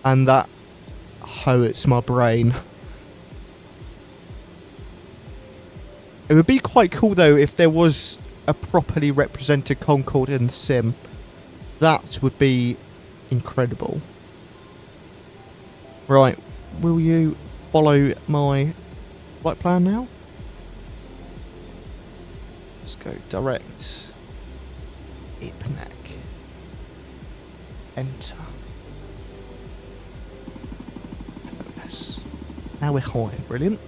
and that hurts my brain. It would be quite cool though if there was a properly represented Concorde in the sim. That would be incredible. Right, will you follow my flight plan now? Let's go direct. 𝗏. Enter. Yes. Now we're high. Brilliant.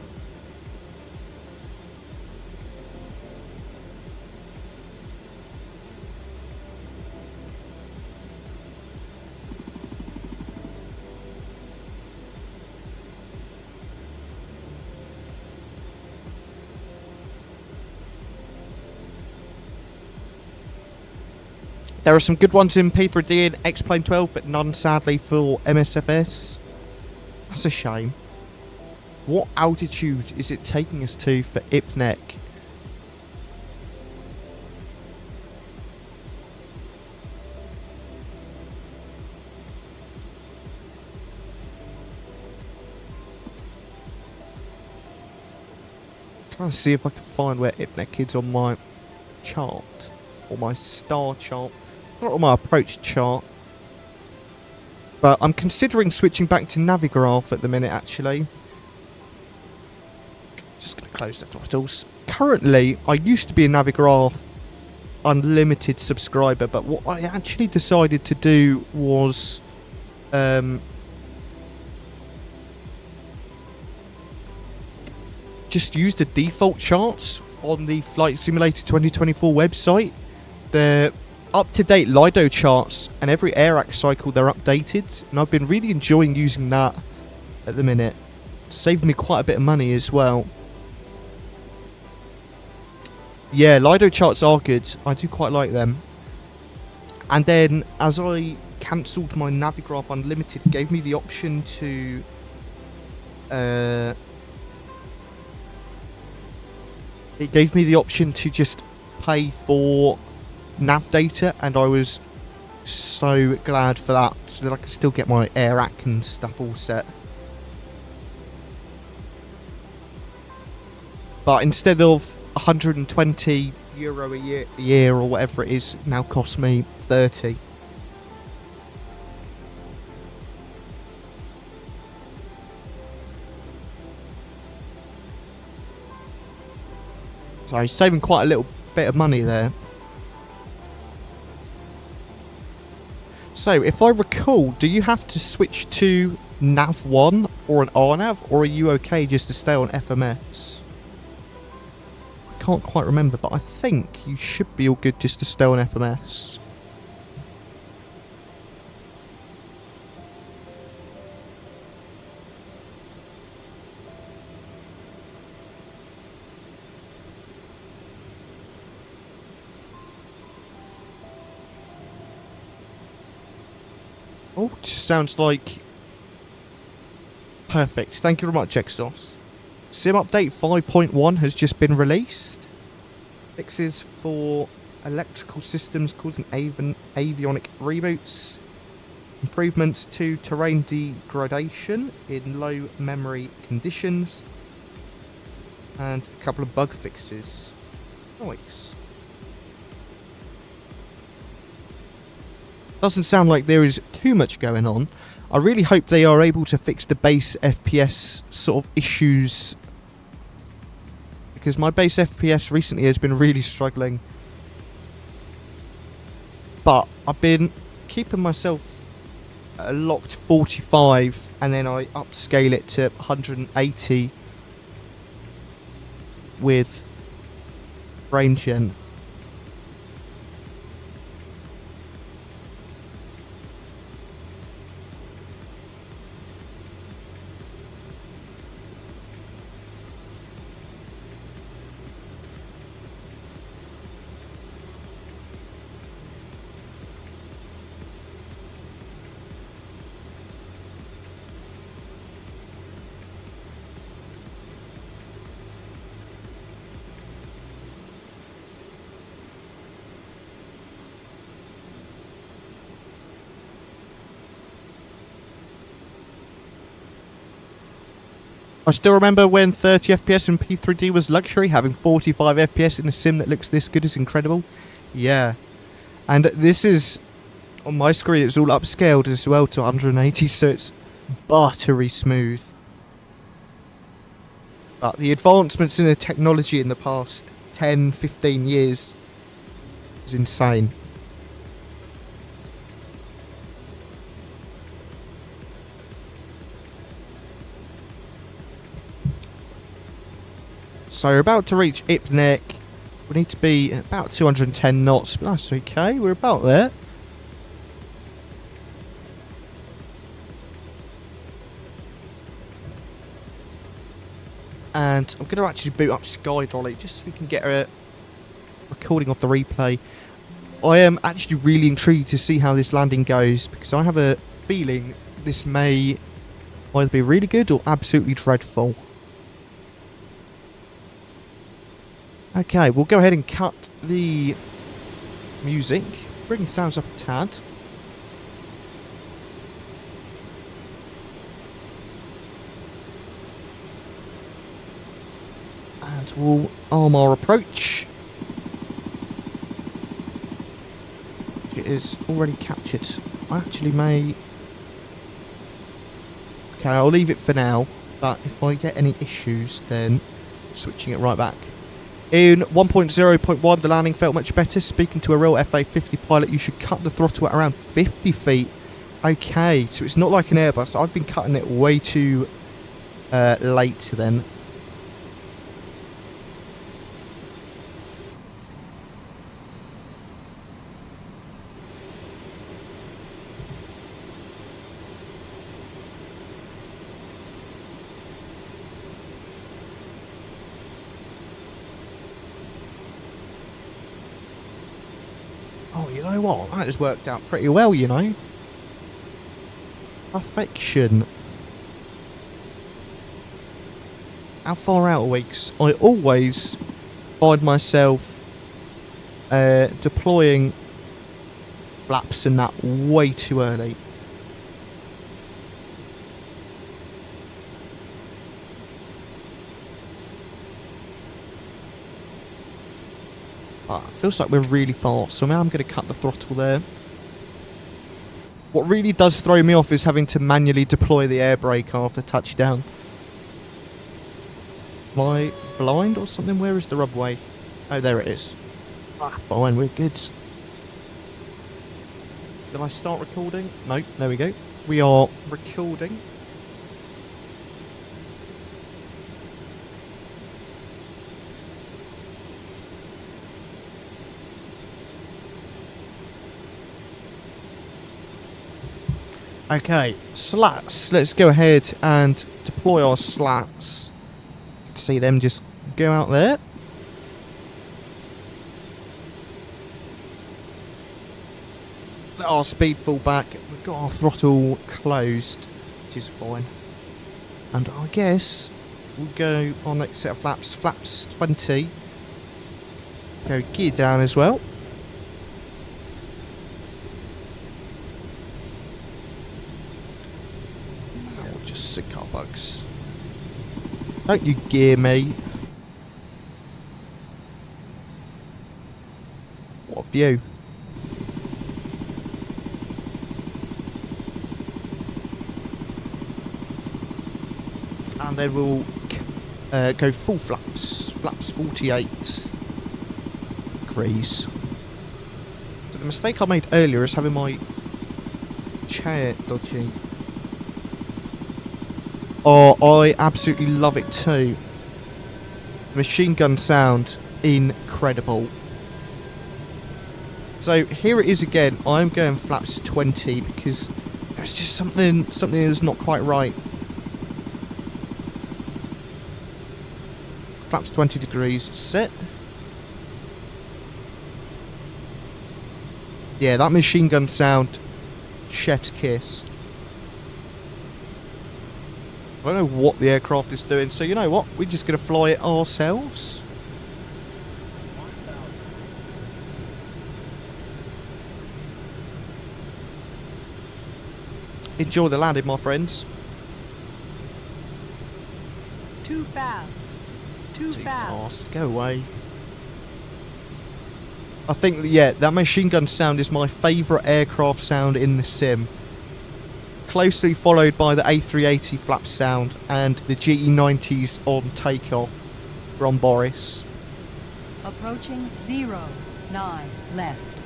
There are some good ones in P3D and X-Plane 12, but none, sadly, for MSFS. That's a shame. What altitude is it taking us to for IPNEC? Trying to see if I can find where IPNEC is on my chart. Or my star chart. Not on my approach chart. But I'm considering switching back to Navigraph at the minute, actually. Just going to close the throttles. Currently, I used to be a Navigraph Unlimited subscriber, but what I actually decided to do was just use the default charts on the Flight Simulator 2024 website. They're up-to-date LIDO charts, and every AIRAC cycle they're updated, and I've been really enjoying using that at the minute. Saved me quite a bit of money as well. Yeah, LIDO charts are good. I do quite like them. And then, as I cancelled my Navigraph Unlimited, it gave me the option to just pay for nav data, and I was so glad for that, so that I could still get my AIRAC and stuff all set. But instead of €120 a year or whatever it is, now costs me 30. So I'm saving quite a little bit of money there. So, if I recall, do you have to switch to Nav1 or an RNAV, or are you okay just to stay on FMS? I can't quite remember, but I think you should be all good just to stay on FMS. Oh, it sounds like... Perfect. Thank you very much, Exos. Sim Update 5.1 has just been released. Fixes for electrical systems causing avionic reboots. Improvements to terrain degradation in low memory conditions. And a couple of bug fixes. Nice. Doesn't sound like there is too much going on. I really hope they are able to fix the base FPS sort of issues, because my base FPS recently has been really struggling. But I've been keeping myself locked 45, and then I upscale it to 180 with brain gen. I still remember when 30 FPS in P3D was luxury. Having 45 FPS in a sim that looks this good is incredible. Yeah. And this is, on my screen, it's all upscaled as well to 180, so it's buttery smooth. But the advancements in the technology in the past 10, 15 years is insane. So we're about to reach IPNEC. We need to be about 210 knots, but that's okay. We're about there. And I'm going to actually boot up SkyDolly just so we can get a recording of the replay. I am actually really intrigued to see how this landing goes, because I have a feeling this may either be really good or absolutely dreadful. Okay, we'll go ahead and cut the music, bring the sounds up a tad. And we'll arm our approach. It is already captured. I actually may... Okay, I'll leave it for now, but if I get any issues, then switching it right back. In 1.0.1, the landing felt much better. Speaking to a real FA50 pilot, you should cut the throttle at around 50 feet. Okay, so it's not like an Airbus. I've been cutting it way too late then. Oh, you know what? That has worked out pretty well, you know. Perfection. How far out are we? 'Cause I always find myself deploying flaps and that way too early. It feels like we're really fast, so now I'm going to cut the throttle there. What really does throw me off is having to manually deploy the air brake after touchdown. Am I blind or something? Where is the rubway? Oh, there it is. Ah, fine, we're good. Did I start recording? No, there we go. We are recording. Okay, slats. Let's go ahead and deploy our slats. See them just go out there. Let our speed fall back. We've got our throttle closed, which is fine. And I guess we'll go on next set of flaps. Flaps 20. Go gear down as well. Just sick car bugs. Don't you gear me. What a view. And then we'll go full flaps. Flaps 48 degrees. So the mistake I made earlier is having my chair dodgy. Oh, I absolutely love it too. Machine gun sound, incredible. So here it is again. I'm going flaps 20 because there's just something that's not quite right. Flaps 20 degrees, set. Yeah, that machine gun sound, chef's kiss. I don't know what the aircraft is doing, so you know what? We're just going to fly it ourselves. Enjoy the landing, my friends. Too fast. Too fast. Go away. I think, yeah, that machine gun sound is my favourite aircraft sound in the sim. Closely followed by the A380 flap sound and the GE90s on takeoff from Boris. Approaching 09 left.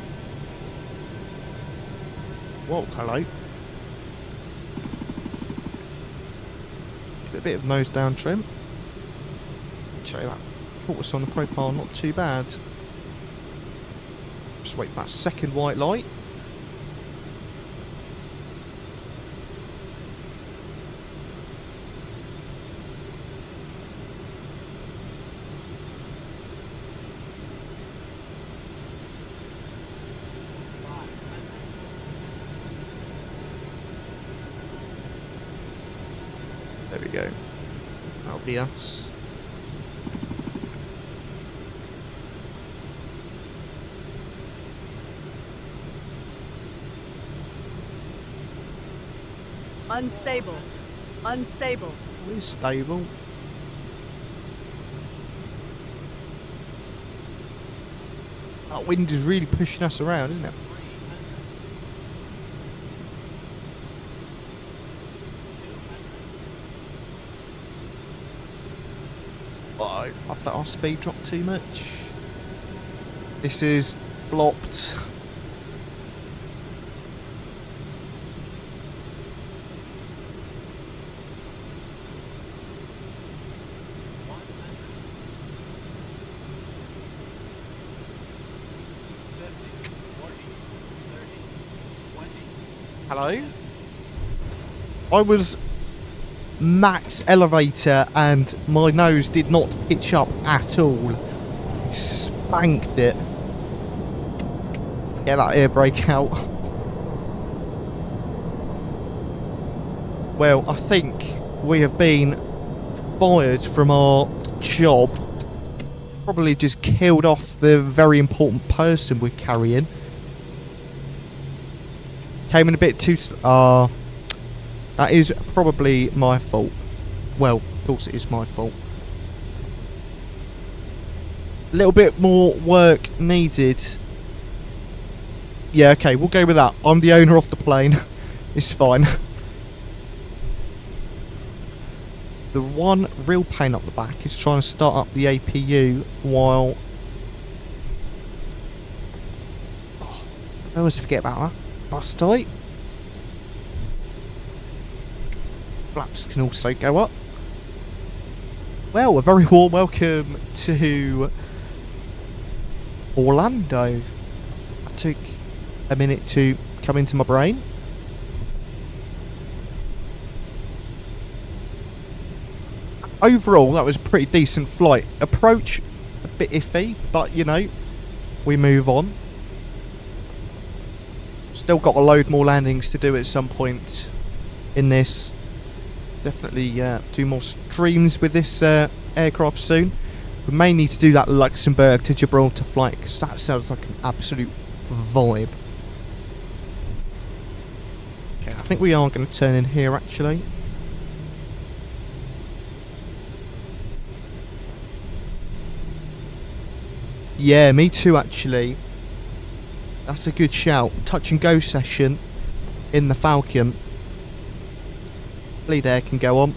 Whoa, hello. Give it a bit of nose down trim. Show you that. Caught us on the profile, not too bad. Just wait for that second white light. There we go. That'll be us. Unstable. Unstable. We're stable. That wind is really pushing us around, isn't it? Oh, I've let our speed drop too much. This is flopped. Hello? I was max elevator and my nose did not pitch up at all. Spanked it. Get that air brake out. Well, I think we have been fired from our job. Probably just killed off the very important person we're carrying. Came in a bit too... that is probably my fault. Well, of course it is my fault. A little bit more work needed. Yeah, okay, we'll go with that. I'm the owner of the plane. It's fine. The one real pain up the back is trying to start up the APU while... Oh, I always forget about that. Bus tight. Flaps can also go up. Well, a very warm welcome to Orlando. That took a minute to come into my brain. Overall, that was a pretty decent flight. Approach, a bit iffy, but you know, we move on. Still got a load more landings to do at some point in this. Definitely do more streams with this aircraft soon. We may need to do that Luxembourg to Gibraltar flight because that sounds like an absolute vibe. Okay, I think we are going to turn in here actually. Yeah, me too actually. That's a good shout. Touch and go session in the Falcon. Bleed air can go on.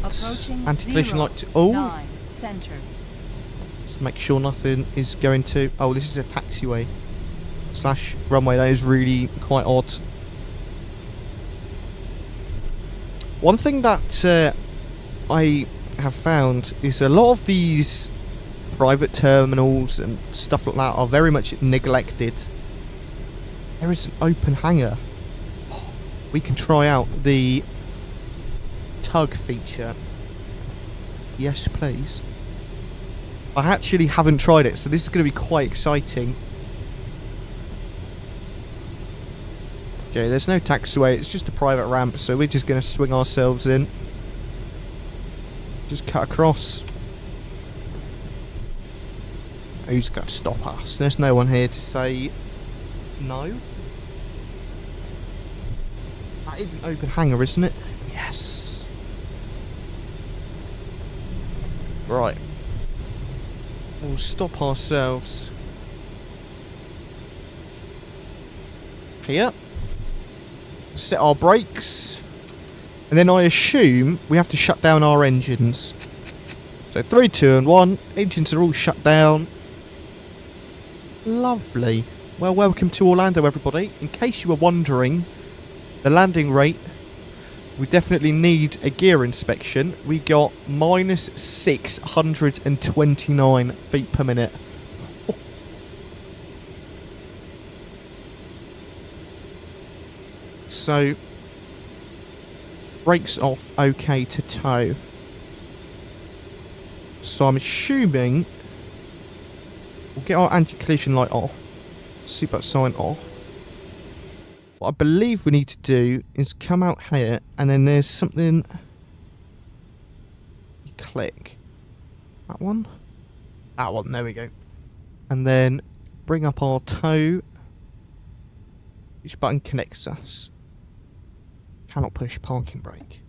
Approaching Anti-collision light. 9 center. Just make sure nothing is going to... Oh, this is a taxiway / runway. That is really quite odd. One thing that I have found is a lot of these private terminals and stuff like that are very much neglected. There is an open hangar. We can try out the tug feature. Yes, please. I actually haven't tried it, so this is going to be quite exciting. Okay, there's no taxiway, it's just a private ramp, so we're just going to swing ourselves in. Just cut across. Who's going to stop us? There's no one here to say no. That is an open hangar, isn't it? Yes. Right. We'll stop ourselves here. Set our brakes. And then I assume we have to shut down our engines. So 3, 2 and 1. Engines are all shut down. Lovely. Well, welcome to Orlando, everybody. In case you were wondering, the landing rate, we definitely need a gear inspection. We got minus 629 feet per minute. Oh. So, brakes off, okay to tow. So I'm assuming We'll get our anti-collision light off. Seatbelt sign off. What I believe we need to do is come out here, and then there's something. You click. That one? That one, there we go. And then bring up our toe. Which button connects us? Cannot push parking brake.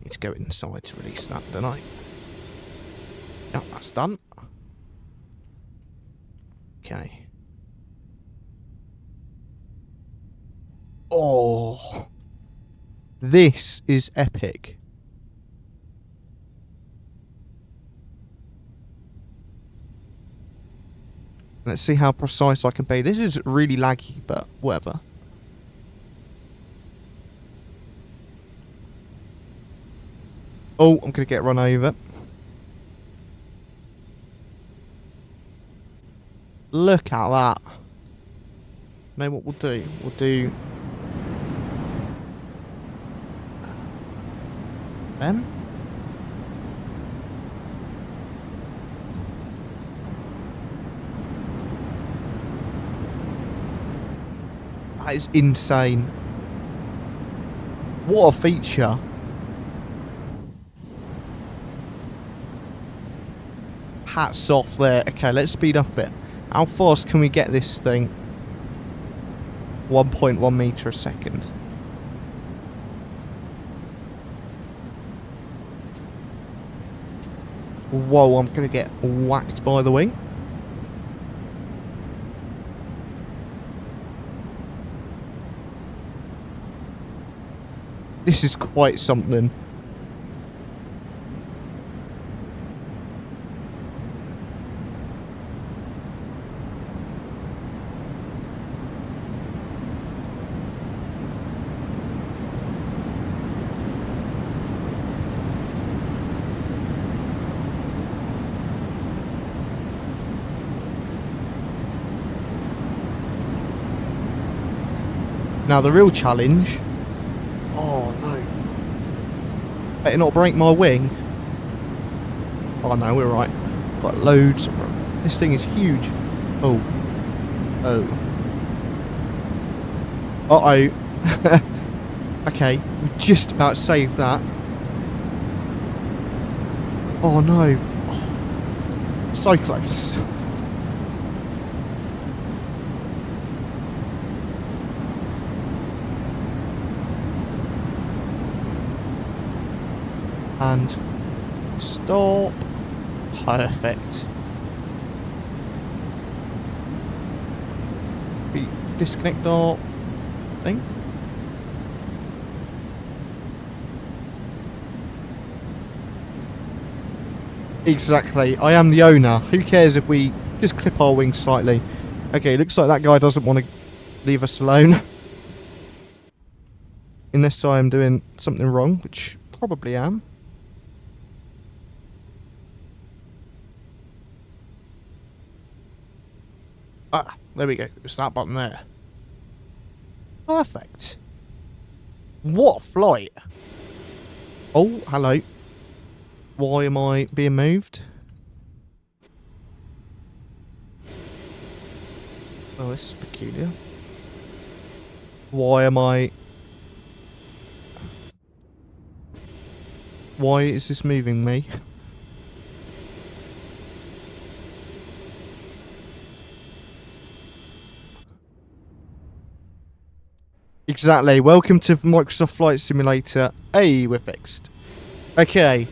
Need to go inside to release that, don't I? Yep, that's done. Okay. Oh. This is epic. Let's see how precise I can be. This is really laggy, but whatever. Oh, I'm going to get run over. Look at that. You know what we'll do? We'll do... them? That is insane. What a feature. Hats off there. Okay, let's speed up a bit. How fast can we get this thing? 1.1 meter a second. Whoa, I'm going to get whacked by the wing. This is quite something. Now the real challenge... Oh no. Better not break my wing. Oh no, we're right. Got loads of room. This thing is huge. Oh. Oh. Uh-oh. Okay, we just about saved that. Oh no. Oh. So close. And stop. Perfect. We disconnect our thing. Exactly. I am the owner. Who cares if we just clip our wings slightly? Okay, looks like that guy doesn't want to leave us alone. Unless I am doing something wrong, which probably am. Ah, there we go. It's that button there. Perfect. What a flight. Oh, hello. Why am I being moved? Oh, this is peculiar. Why am I... Why is this moving me? Exactly. Welcome to Microsoft Flight Simulator. Hey, we're fixed. Okay.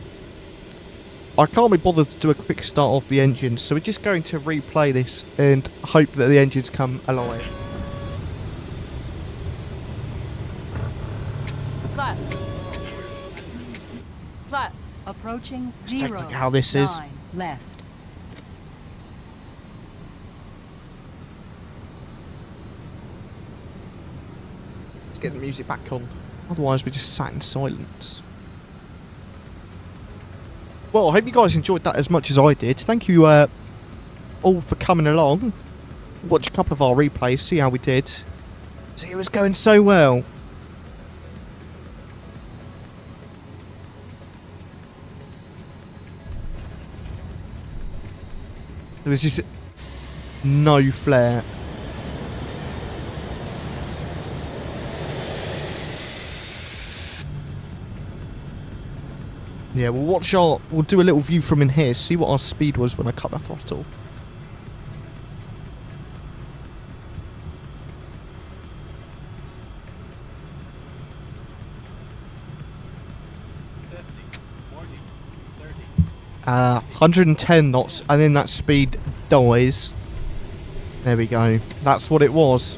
I can't be bothered to do a quick start off the engine, so we're just going to replay this and hope that the engines come alive. Flaps. Flaps. Approaching Let's take a 0, look at how this is. 9 left. Let's get the music back on. Otherwise, we just sat in silence. Well, I hope you guys enjoyed that as much as I did. Thank you all for coming along. Watch a couple of our replays, see how we did. See, it was going so well. There was just no flare. Yeah, we'll do a little view from in here, see what our speed was when I cut my throttle. $50, $40, $30. 110 knots, and then that speed dies. There we go. That's what it was.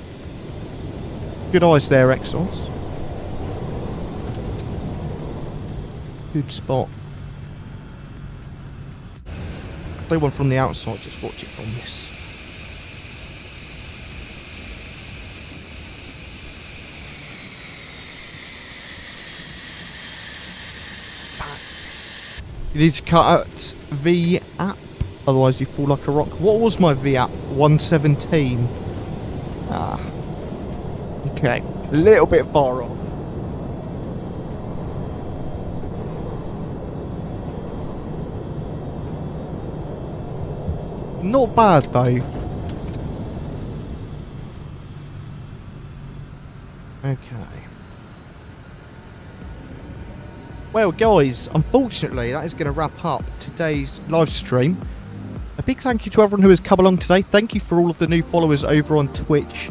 Good eyes there, Exos. Good spot. Do one from the outside, just watch it from this. You need to cut at V-app, otherwise you fall like a rock. What was my V-app? 117. Ah. Okay. A little bit far off. Not bad though. Okay. Well guys, unfortunately that is going to wrap up today's live stream. A big thank you to everyone who has come along today. Thank you for all of the new followers over on Twitch.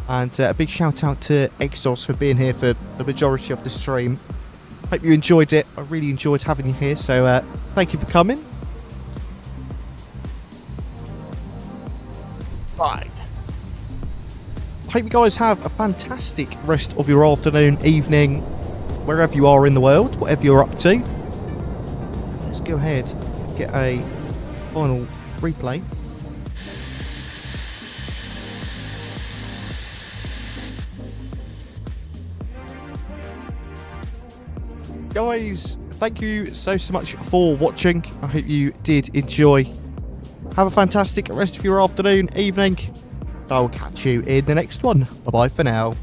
And a big shout out to Exos for being here for the majority of the stream. Hope you enjoyed it. I really enjoyed having you here, so thank you for coming. Bye. Hope you guys have a fantastic rest of your afternoon, evening, wherever you are in the world, whatever you're up to. Let's go ahead and get a final replay. Guys, thank you so much for watching. I hope you did enjoy. Have a fantastic rest of your afternoon, evening. I will catch you in the next one. Bye-bye for now.